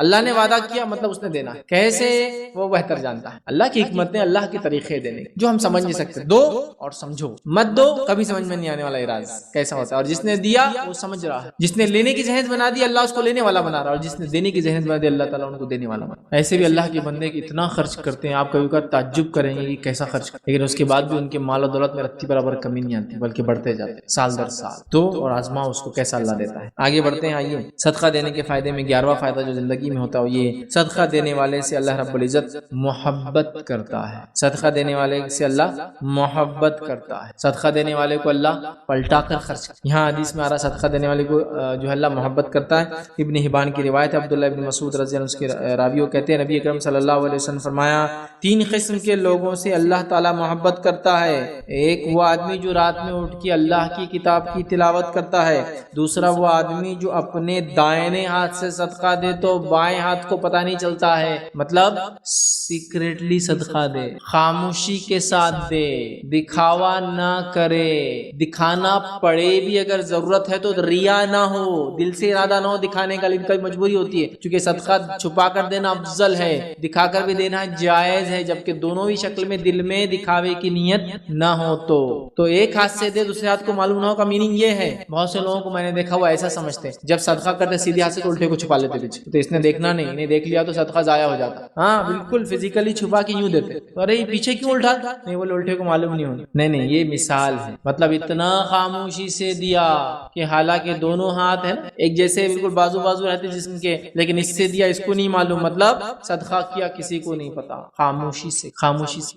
اللہ نے وعدہ کیا مطلب اس نے دینا ہے، کیسے وہ بہتر جانتا ہے، اللہ کی حکمتیں، اللہ کے طریقے دینے جو ہم سمجھ نہیں سکتے، دو اور سمجھو، مت دو کبھی سمجھ میں نہیں آنے والا اراض کیسا ہوتا ہے، اور جس نے دیا وہ سمجھ رہا ہے، جس نے لینے کی ذہن بنا دی اللہ اس کو لینے والا بنا رہا ہے، اور جس نے دینے کی ذہن بنا دی اللہ تعالیٰ ان کو دینے والا بنا۔ ایسے بھی اللہ کے بندے اتنا خرچ کرتے ہیں، آپ کبھی کبھی تعجب کریں گے کہ کیسا خرچ کرتے، لیکن اس کے بعد بھی ان کے مال و دولت میں رتی برابر کمی نہیں آتی بلکہ بڑھتے جاتے ہیں سال در سال۔ تو اور آزما اس کو کیسا اللہ دیتا ہے۔ آگے بڑھتے ہیں، آئیے صدقہ دینے کے فائدے میں 11واں فائدہ جو زندگی میں ہوتا ہے وہ یہ، صدقہ دینے والے سے اللہ رب العزت محبت کرتا ہے، صدقہ دینے والے سے اللہ محبت کرتا ہے، صدقہ دینے والے کو اللہ پلٹا کر خرچ کرتا ہے۔ یہاں حدیث میں آ رہا صدقہ دینے والے کو جو ہے اللہ محبت کرتا ہے۔ ابن حبان کی روایت ہے، عبداللہ ابن مسعود رضی اللہ عنہ اس کے راویوں کہتے ہیں نبی اکرم صلی اللہ علیہ وسلم فرمایا 3 قسم کے لوگوں سے اللہ تعالی محبت کرتا ہے، ایک وہ آدمی جو رات میں اٹھ کے اللہ کی کتاب کی تلاوت کرتا ہے، دوسرا وہ آدمی جو اپنے دائیں ہاتھ سے صدقہ دے تو بائیں ہاتھ کو پتہ نہیں چلتا ہے، مطلب سیکریٹلی صدقہ دے، خاموشی کے ساتھ دے، دکھاوا نہ کرے، دکھانا پڑے بھی اگر ضرورت ہے تو ریا نہ ہو، دل سے ارادہ نہ ہو دکھانے کا، لیکن کبھی مجبوری ہوتی ہے چونکہ صدقہ چھپا کر دینا افضل ہے، دکھا کر بھی دینا جائز ہے، جبکہ دونوں ہی شکل میں دل میں دکھاوے کی نیت نہ ہو تو ایک ہاتھ سے دے دوسرے ہاتھ کو معلوم نہ ہو کا میننگ یہ ہے۔ بہت سے لوگوں کو میں نے دیکھا وہ ایسا سمجھتے ہیں جب صدقہ کرتے سیدھے ہاتھ سے الٹے کو چھپا لیتے پیچھے، تو اس نے دیکھنا نہیں، انہیں دیکھ لیا تو صدقہ ضائع ہو جاتا۔ ہاں بالکل فزیکلی چھپا کے یوں دیتے، ارے یہ پیچھے کیوں الٹا، نہیں وہ الٹے کو معلوم نہیں ہونا، نہیں یہ مثال ہے، مطلب اتنا خاموشی سے دیا کہ حالانکہ دونوں ہاتھ ہیں ایک جیسے بالکل بازو بازو رہتے جسم کے، لیکن اس سے دیا اس کو نہیں معلوم، مطلب صدقہ کیا کسی کو نہیں پتا، خاموشی سے۔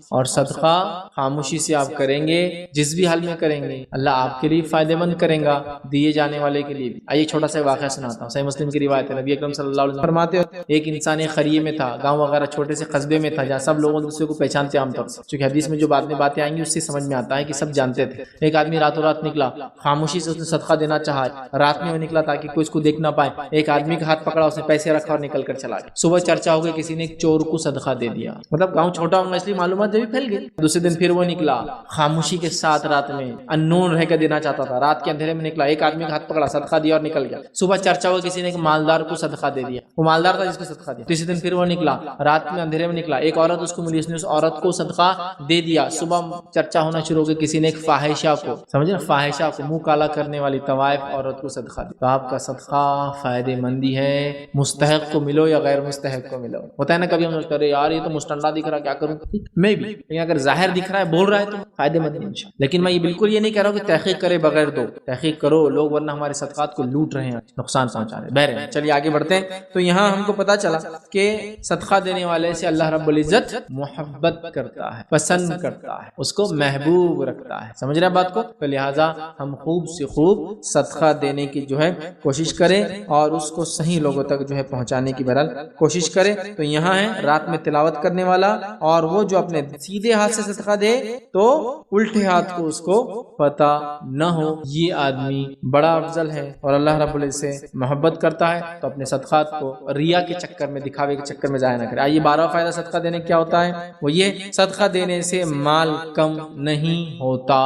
اور صدقہ خاموشی سے آپ کریں گے، جس بھی حال میں کریں گے اللہ آپ کے لیے فائدہ مند کرے گا، دیے جانے والے کے لیے بھی۔ آئیے چھوٹا سا واقعہ سناتا ہوں، صحیح مسلم کی روایت ہے، نبی اکرم صلی اللہ علیہ وسلم فرماتے ہیں ایک انسان ایک خریے میں تھا، گاؤں وغیرہ چھوٹے سے قصبے میں تھا جہاں سب لوگ دوسرے کو پہچانتے عام طور سے، چونکہ حدیث میں جو باتیں آئیں گی اس سے سمجھ میں آتا ہے کہ سب جانتے تھے۔ ایک آدمی راتوں رات نکلا، خاموشی سے اس نے صدقہ دینا چاہا، رات میں وہ نکلا تاکہ کوئی اس کو دیکھ نہ پائے، ایک آدمی کا ہاتھ پکڑا، اس نے پیسے رکھا اور نکل کر چلا گیا۔ صبح چرچا ہو گئی کسی نے ایک چور کو صدقہ دے دیا، مطلب گاؤں چھوٹا ہوگا اس لیے معلومات بھی پھیل گئی۔ دوسرے دن پھر وہ نکلا خاموشی کے ساتھ، رات میں انون رہ کر دینا چاہتا تھا، رات کے اندھیرے میں نکلا، ایک آدمی کا ہاتھ پکڑا، صدقہ دیا اور نکل گیا۔ صبح چرچا ہوا کسی نے ایک مالدار کو صدقہ دے دیا، وہ مالدار تھا جس کو صدقہ دیا۔ تیسرے دن پھر وہ نکلا، رات میں اندھیرے میں نکلا، ایک عورت اس کو ملی، اس نے اس عورت کو صدقہ دے دیا۔ صبح چرچا ہونا شروع ہو گئی کسی نے ایک فاحشہ کو، سمجھے نا، فاحشہ کو، منہ کالا کرنے والی طوائف عورت کو صدقہ دیا۔ تو آپ کا صدقہ فائدے مندی ہے، مستحق کو ملو یا غیر مستحق کو ملو۔ ہوتا ہے نا کبھی ہم سوچتے ہیں یار یہ تو مستنڈا دکھ رہا کیا کروں، میں بھی، لیکن اگر ظاہر دکھ رہا ہے بول رہا ہے تو فائدے مند نہیں۔ لیکن میں یہ بالکل یہ نہیں کہہ رہا ہوں کہ تحقیق کرے بغیر دو، تحقیق کرو، لوگ ورنہ ہمارے صدقات کو لوٹ رہے ہیں، نقصان پہنچا رہے ہیں، بہرے ہیں۔ چلیے آگے بڑھتے ہیں، تو یہاں ہم کو پتا چلا کہ صدقہ دینے والے سے اللہ رب العزت محبت کرتا ہے، پسند کرتا ہے، اس کو محبوب رکھتا ہے، سمجھ رہے ہیں بات کو؟ تو لہٰذا ہم خوب سے خوب صدقہ دینے کی جو ہے کوشش کریں اور اس کو صحیح لوگوں تک جو ہے پہنچانے کی بہرحال کوشش کریں۔ تو یہاں ہے رات میں تلاوت کرنے والا، اور وہ جو اپنے سیدھے ہاتھ سے صدقہ دے تو الٹے ہاتھ کو اس کو پتہ نہ ہو، یہ آدمی بڑا افضل ہے اور اللہ رب العزت سے محبت کرتا ہے۔ تو اپنے صدقات کو ریا کے چکر میں، دکھاوے کے چکر میں ضائع نہ کرے۔ آئیے 12واں فائدہ صدقہ دینے کیا ہوتا ہے، وہ یہ صدقہ دینے سے مال کم نہیں ہوتا،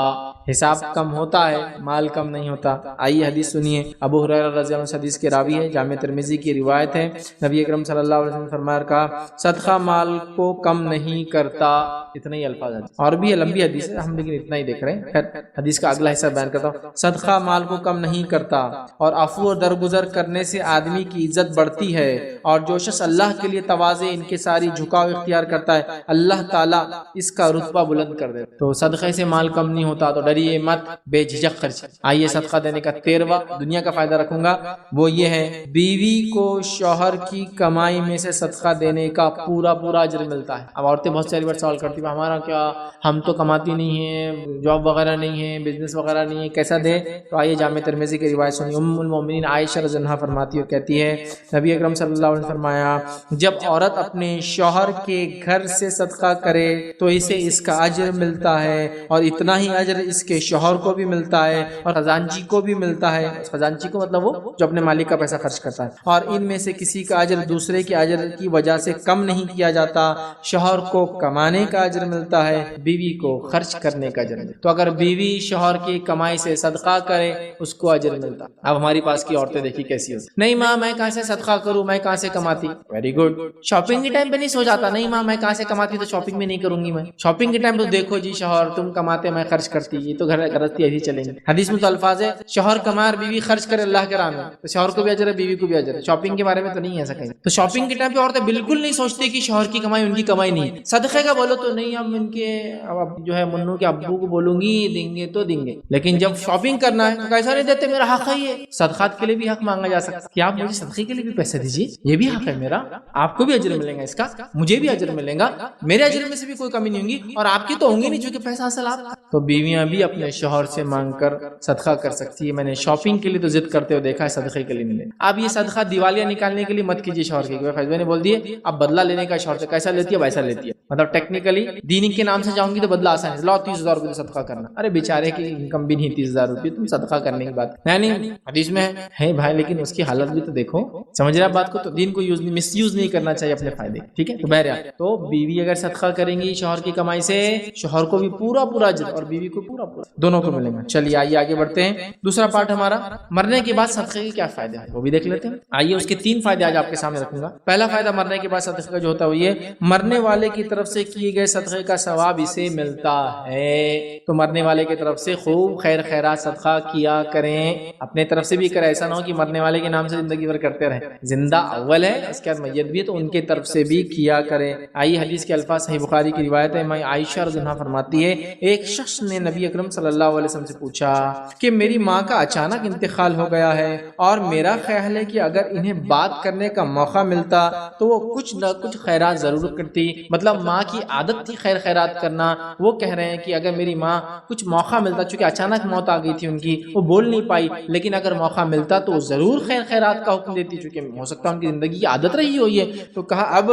حساب کم ہوتا ہے، مال کم نہیں ہوتا۔ آئیے حدیث سنیے، ابو ہریرہ رضی اللہ عنہ حدیث کے راوی ہے، جامع ترمذی کی روایت ہے، نبی اکرم صلی اللہ علیہ وسلم فرمایا کہا صدقہ مال کو کم نہیں کرتا۔ اتنا ہی الفاظ ہے، اور بھی لمبی حدیث ہے، ہم لیکن اتنا ہی دیکھ رہے ہیں۔ خیر حدیث کا اگلا حصہ بیان کرتا ہوں۔ صدقہ مال کو کم نہیں کرتا، اور عفو اور درگزر کرنے سے آدمی کی عزت بڑھتی ہے، اور جو شخص اللہ کے لیے تواضع انکساری جھکاؤ اختیار کرتا ہے اللہ تعالیٰ اس کا رتبہ بلند کر دے۔ تو صدقے سے مال کم نہیں ہوتا، تو ڈریے مت، بے جھجک خرچ۔ آئیے صدقہ دینے کا 13واں دنیا کا فائدہ رکھوں گا، وہ یہ ہے بیوی کو شوہر کی کمائی میں سے صدقہ دینے کا پورا اجر ملتا ہے۔ اب عورتیں بہت ساری بار سوال کرتی ہیں ہمارا کیا، ہم تو کماتی نہیں ہیں، جاب وغیرہ نہیں ہے، بزنس وغیرہ نہیں ہے، کیسا دے؟ تو آئیے جامع ترمذی کی روایت سنی، ام المومنین عائشہ رضی اللہ عنہا فرماتی ہے، کہتی ہے نبی اکرم صلی اللہ علیہ وسلم فرمایا جب عورت اپنے شوہر کے گھر سے صدقہ کرے تو اسے اس کا اجر ملتا ہے، اور اتنا ہی اجر اس کے شوہر کو بھی ملتا ہے اور خزانچی کو بھی ملتا ہے. خزانچی کو مطلب وہ جو اپنے مالک کا پیسہ خرچ کرتا ہے. اور ان میں سے کسی کا اجر دوسرے کے اجر کی وجہ سے کم نہیں کیا جاتا. شوہر کو کمانے کا اجر ملتا ہے, بیوی کو خرچ کرنے کا اجر ملتا ہے. تو اگر بیوی شوہر کی کمائی سے صدقہ کرے اس کو اجر ملتا. اب ہماری پاس کی عورتیں دیکھی کیسی ہوتی, نہیں ماں میں کہاں سے صدقہ کروں, میں کہاں سے کماتی. Very good. شاپنگ کے ٹائم پہ نہیں سو جاتا, نہیں ماں میں کہاں سے کماتی تو شاپنگ میں نہیں کروں گی. میں شاپنگ کے ٹائم تو دیکھو جی شوہر تم کماتے میں خرچ کرتی, یہ تو گھر گرستی ایسی چلیں گے. حدیث میں تو الفاظ ہے شوہر کمائے اور بیوی خرچ کرے اللہ کے راہ میں, تو شوہر کو بھی اجر ہے بیوی کو بھی اجر ہے. شاپنگ کے بارے میں تو نہیں ہے ایسا کہیں. تو شاپنگ کے ٹائم پہ عورتیں بالکل نہیں سوچتی کہ شوہر کی کمائی ان کی کمائی نہیں. صدقے کا بولو تو نہیں, ہم ان کے اب جو ہے منو کے ابو کو بولوں گی دیں گے تو دیں گے, لیکن جب شاپنگ کرنا ہے تو کیسا نہیں دیتے, میرا حق ہے. یہ صدقات کے لیے بھی حق مانگا جا سکتا ہے کہ آپ مجھے صدقے کے لیے بھی پیسے دیجیے, یہ بھی حق ہے میرا, آپ کو بھی اجر ملے گا اس کا, مجھے بھی اجر ملے گا, میرے اجر میں سے بھی کوئی کمی نہیں ہوگی اور آپ کی تو ہوں گی نہیں چونکہ پیسہ اصل آپ. تو بیویاں بھی اپنے شوہر سے مانگ کر صدقہ کر سکتی ہے. میں نے شاپنگ کے لیے تو ضد کرتے ہوئے دیکھا ہے, صدقے کے لیے ملے. اب یہ صدقہ دیوالیاں نکالنے کے لیے مت کیجیے شوہر کی. فیضبہ نے بول دیے اب بدلہ لینے کا شوہر سے کیسا لیتی ہے ویسا لیتی ہے, مطلب ٹیکنیکلی دینی کے نام سے جاؤں گی تو بدلہ آسان ہے, لاؤ 30,000 روپے صدقہ کرنا. ارے بیچارے کی انکم بھی نہیں 30,000 روپے, تم صدقہ کرنے کی بات نہیں. حدیث میں ہے بھائی, لیکن اس کی حالت بھی تو دیکھو, سمجھ رہا بات کو. تو دین کو مس یوز نہیں کرنا چاہیے اپنے فائدے, ٹھیک ہے. تو بہرحال تو بیوی اگر صدقہ کریں گی شوہر کی کمائی سے, شوہر کو بھی پورا پورا اجر اور بیوی کو پورا پورا, دونوں کو ملے گا. چلیے آئیے آگے بڑھتے ہیں. دوسرا پارٹ ہمارا مرنے کے بعد صدقے کے کیا فائدے ہیں وہ بھی دیکھ لیتے ہیں. آئیے اس کے 3 فائدے آج آپ کے سامنے رکھوں گا. پہلا فائدہ مرنے کے بعد صدقے کا جو ہوتا ہے وہ یہ, مرنے والے کی طرف سے کیے گئے صدقے کا ثواب اسے ملتا ہے. تو مرنے والے کی طرف سے خوب خیر خیرات صدقہ کیا کریں, اپنے طرف سے بھی کریں. ایسا نہ ہو کہ مرنے والے کے نام سے زندگی بھر کرتے رہیں. زندہ اول ہے, اس کے بعد میت بھی ہے, تو ان کے طرف سے بھی کیا کریں. آئیے حدیث کے الفاظ صحیح بخاری کی روایت ہے. میں عائشہ رضی اللہ عنہا فرماتی ہے, ایک شخص نے نبی اکرم صلی اللہ علیہ وسلم سے پوچھا کہ میری ماں کا اچانک انتقال ہو گیا ہے اور میرا خیال ہے کہ اگر انہیں بات کرنے کا موقع ملتا تو وہ کچھ نہ کچھ خیرات ضرور کرتی. مطلب ماں کی عادت تھی خیر خیرات کرنا. وہ کہہ رہے ہیں کہ اگر میری ماں کچھ موقع ملتا, چونکہ اچانک موت آ گئی تھی ان کی, وہ بول نہیں پائی, لیکن اگر موقع ملتا تو ضرور خیر خیرات کا حکم دیتی, چونکہ ہو سکتا ہے ان کی زندگی کی عادت رہی ہوئی ہے. تو کہا اب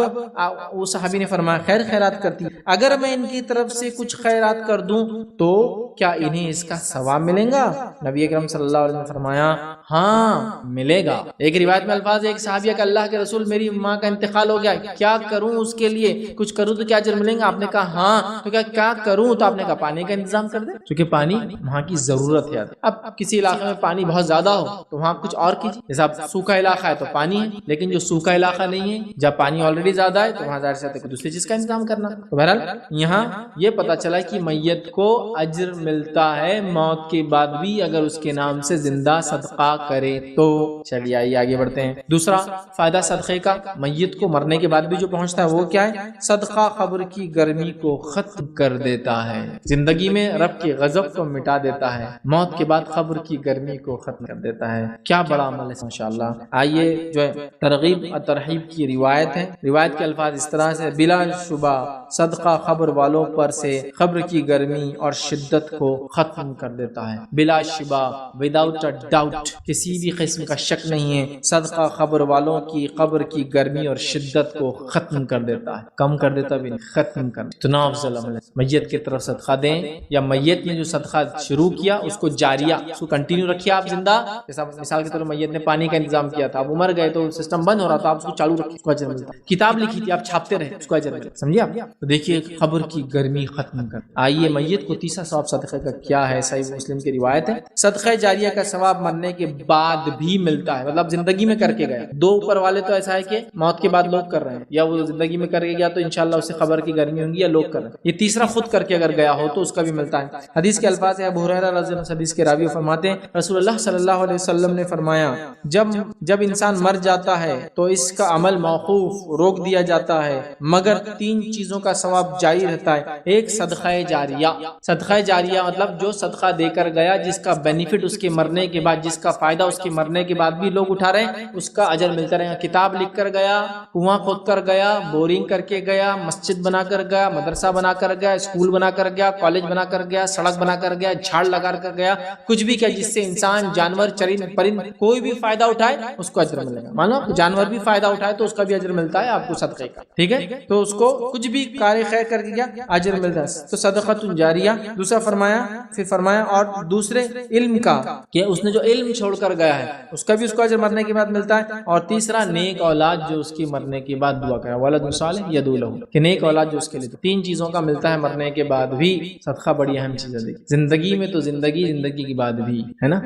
وہ صحابی نے فرمایا خیر خیرات کرتی, اگر میں ان کی طرف سے کچھ خیرات کر دوں تو کیا انہیں اس کا ثواب ملے گا؟ نبی اکرم صلی اللہ علیہ وسلم نے فرمایا ہاں ملے گا. ایک روایت میں الفاظ ہے, ایک صحابیہ کہ اللہ کے رسول میری ماں کا انتقال ہو گیا, کیا کروں اس کے لیے, کچھ کروں تو کیا اجر ملیں گا؟ آپ نے کہا ہاں. تو کیا کروں؟ تو آپ نے کہا پانی کا انتظام کر دے, کیونکہ پانی وہاں کی ضرورت ہے. اب کسی علاقے میں پانی بہت زیادہ ہو تو وہاں کچھ اور کیجیے. جیسا سوکھا علاقہ ہے تو پانی ہے, لیکن جو سوکھا علاقہ نہیں ہے, جب پانی آلریڈی زیادہ ہے تو وہاں ظاہر سے دوسری چیز کا انتظام کرنا. تو بہرحال یہاں یہ پتا چلا کہ میت کو اجر ملتا ہے موت کے بعد بھی اگر اس کے نام سے زندہ صدقہ کرے تو. چلیے آئیے آگے بڑھتے ہیں. دوسرا فائدہ صدقے کا میت کو مرنے کے بعد بھی جو پہنچتا ہے وہ کیا ہے؟ صدقہ قبر کی گرمی کو ختم کر دیتا ہے. زندگی میں رب کے غضب کو مٹا دیتا ہے, موت کے بعد قبر کی گرمی کو ختم کر دیتا ہے. کیا بڑا عمل ہے ماشاءاللہ. آئیے جو ہے ترغیب اور ترہیب کی روایت ہے. روایت کے الفاظ اس طرح سے, بلا شبہ صدقہ قبر والوں پر سے قبر کی گرمی اور شدت کو ختم کر دیتا ہے. بلا شبہ, وداؤٹ ڈاؤٹ, کسی بھی قسم کا شک نہیں ہے, صدقہ قبر والوں کی قبر کی گرمی اور شدت کو ختم کر دیتا ہے. کم کر دیتا بھی نہیں, ختم کر. اتنا افضل عمل ہے. میت کی طرف صدقہ دیں, یا میت نے جو صدقہ شروع کیا اس کو جاریہ, اس کو کنٹینیو رکھیے آپ زندہ. جیسا مثال کے طور پر میت نے پانی کا انتظام کیا تھا, اب عمر گئے تو سسٹم بند ہو رہا تھا, آپ اس کو چالو رکھیے, اس کو اجر ملتا. کتاب لکھی تھی آپ چھاپتے رہے, اس کو اجر ملتا. سمجھے آپ؟ تو دیکھیے قبر کی گرمی ختم کر. آئیے میت کو تیسرا ثواب صدقے کا کیا ہے. صحیح مسلم کی روایت ہے, صدقہ جاریہ کا ثواب مرنے کے بعد بھی ملتا ہے. مطلب زندگی میں کر کے گیا, دو اوپر والے تو ایسا ہے کہ موت کے بعد لوگ کر رہے ہیں, یا وہ زندگی میں کر کے گیا تو انشاءاللہ اسے قبر کی گرمی ہوگی, یا لوگ کر رہے ہیں. یہ تیسرا خود کر کے اگر گیا ہو تو اس کا بھی ملتا ہے. حدیث کے الفاظ ہے, ابو ہریرہ رضی اللہ عنہ حدیث کے راوی فرماتے ہیں رسول اللہ صلی اللہ علیہ وسلم نے فرمایا, جب انسان مر جاتا ہے تو اس کا عمل موقوف, روک دیا جاتا ہے, مگر 3 چیزوں کا ثواب جاری رہتا ہے. ایک صدقہ جاریہ. صدقہ جاریہ مطلب جو صدقہ دے کر گیا, جس کا بینیفٹ اس کے مرنے کے بعد, جس کا فائدہ اس کے مرنے کے بعد بھی لوگ اٹھا رہے ہیں, اس کا اجر ملتا رہے گا. کتاب لکھ کر گیا, کنواں کھود کر گیا, بورنگ کر کے گیا, مسجد بنا کر گیا, مدرسہ بنا کر گیا, اسکول بنا کر گیا, کالج بنا کر گیا, سڑک بنا کر گیا, جھاڑ لگا کر گیا, کچھ بھی کیا جس سے انسان, جانور, چرند, پرند کوئی بھی فائدہ اٹھائے اس کو اجر ملے گا. مانو جانور بھی فائدہ اٹھائے تو اس کا بھی اجر ملتا ہے آپ کو صدقے کا, ٹھیک ہے. تو اس کو کچھ بھی کار خیر کر کے اجر ملتا ہے. تو صدقۃ جاریہ. دوسرا فرمایا اور دوسرے علم کا کہ اس نے جو علم چھوڑ کر گیا ہے اس کا بھی اس کو اجر مرنے کے بعد ملتا ہے، اور تیسرا نیک اولاد جو اس کی مرنے کے بعد دعا کرے، ولد صالح یدعو لہ، کہ نیک اولاد جو اس کے لیے، تین چیزوں کا ملتا ہے مرنے کے بعد بھی۔ صدقہ بڑی اہم چیز ہے زندگی میں، تو زندگی کے بعد بھی ہے نا،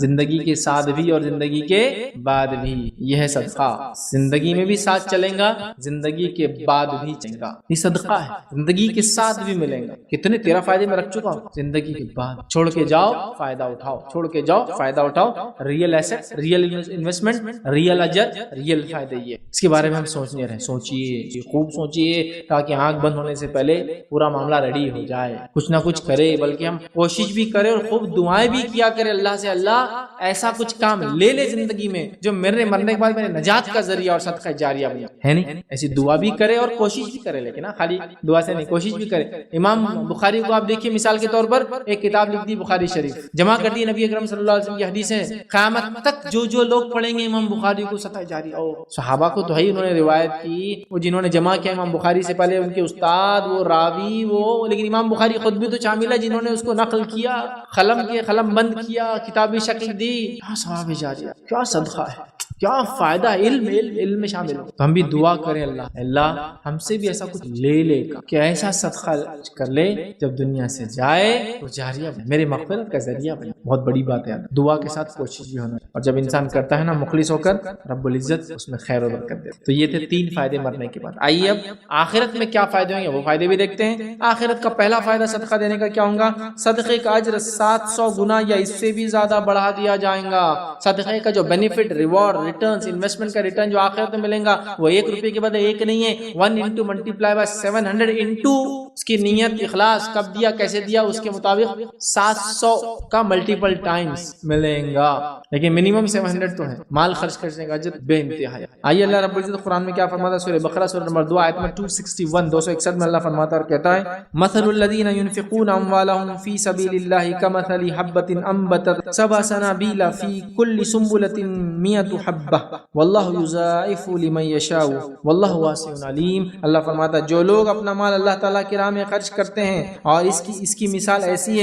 زندگی کے ساتھ بھی اور زندگی کے بعد بھی، یہ ہے صدقہ۔ زندگی میں بھی ساتھ چلیں گا، زندگی کے بعد بھی چلیں گا، یہ صدقہ ہے۔ زندگی کے ساتھ بھی ملیں گا، کتنے تیرا فائدے میں رکھ چکا ہوں، زندگی کے بعد چھوڑ کے جاؤ فائدہ اٹھاؤ، چھوڑ کے جاؤ فائدہ اٹھاؤ، real estate, real investment, real اجر، ریئل فائدے، یہ اس کے بارے میں ہم سوچنے رہے، سوچئے، خوب سوچئے، تاکہ آنکھ بند ہونے سے پہلے پورا معاملہ ریڈی ہو جائے، کچھ نہ کچھ کرے، بلکہ ہم کوشش بھی کریں اور خوب دعائیں بھی کیا کرے اللہ سے، اللہ ایسا کچھ کام لے لے زندگی میں جو میرے مرنے کے بعد میرے نجات کا ذریعہ اور صدقہ جاریہ بنے، ہے نہیں؟ ایسی دعا بھی کرے اور کوشش بھی کرے، لیکن خالی دعا سے نہیں، کوشش بھی کرے۔ امام بخاری کو آپ دیکھیے مثال کے طور پر، ایک کتاب لکھ دی بخاری شریف، جمع کر دی نبی اکرم صلی اللہ علیہ وسلم کی حدیثیں، قیامت تک جو لوگ پڑھیں گے امام بخاری کو صدقہ جاریہ، صحابہ کو تو ہے انہوں نے روایت کی، وہ جنہوں نے جمع کیا امام بخاری سے پہلے، ان کے استاد، وہ راوی، وہ، لیکن امام بخاری خود بھی تو شامل ہے جنہوں نے اس کو نقل کیا، قلم بند کیا، کتابی شکل دی، کیا ثواب جاریہ، کیا صدقہ ہے، کیا فائدہ، علم میں شامل ہو۔ تو ہم بھی دعا کریں اللہ ہم سے بھی ایسا کچھ لے گا کہ ایسا صدقہ کر لے جب دنیا سے جائے تو جاریہ بنے، میرے مغفرت کا ذریعہ بنے۔ بہت بڑی بات ہے، دعا کے ساتھ کوشش بھی ہونا، اور جب انسان کرتا ہے نا مخلص ہو کر، رب العزت اس میں خیر و برکت دیتا ہے۔ تو یہ تھے 3 فائدے مرنے کے بعد۔ آئیے اب آخرت میں کیا فائدے ہوں گے وہ فائدے بھی دیکھتے ہیں۔ آخرت کا پہلا فائدہ صدقہ دینے کا کیا ہوگا؟ صدقے کا اجر 700 گنا یا اس سے بھی زیادہ بڑھا دیا جائے گا۔ صدقے کا جو بینیفٹ، ریوارڈ، ریٹرنز، انویسٹمنٹ کا ریٹرن جو آخرت میں ملیں گا وہ 1 روپے کے بدلے 1 نہیں ہے، 1 into multiply by 700 into اس کی نیت، اخلاص، کب دیا، کیسے دیا، اس کے مطابق 700 کا ملٹیپل ٹائمز ملیں گا، لیکن منیمم 700 تو ہے۔ مال خرچ کرنے کا اجر بے انتہا ہے۔ آئیے اللہ رب العزت قرآن میں کیا فرماتا ہے، سورہ بقرہ سورہ نمبر 2 آیت نمبر 261 میں اللہ فرماتا ہے اور کہتا ہے، مثل الذین ينفقون اموالهم فی سبیل اللہ کمثل حبۃ انبتت 7 سنابل فی کل سنبلۃ 100 حبۃ واللہ یضاعف لمن یشاء واللہ واسع علیم۔ اللہ فرماتا ہے جو لوگ اپنا مال اللہ تعالیٰ کی راہ میں خرچ کرتے ہیں اور اس کی مثال ایسی ہے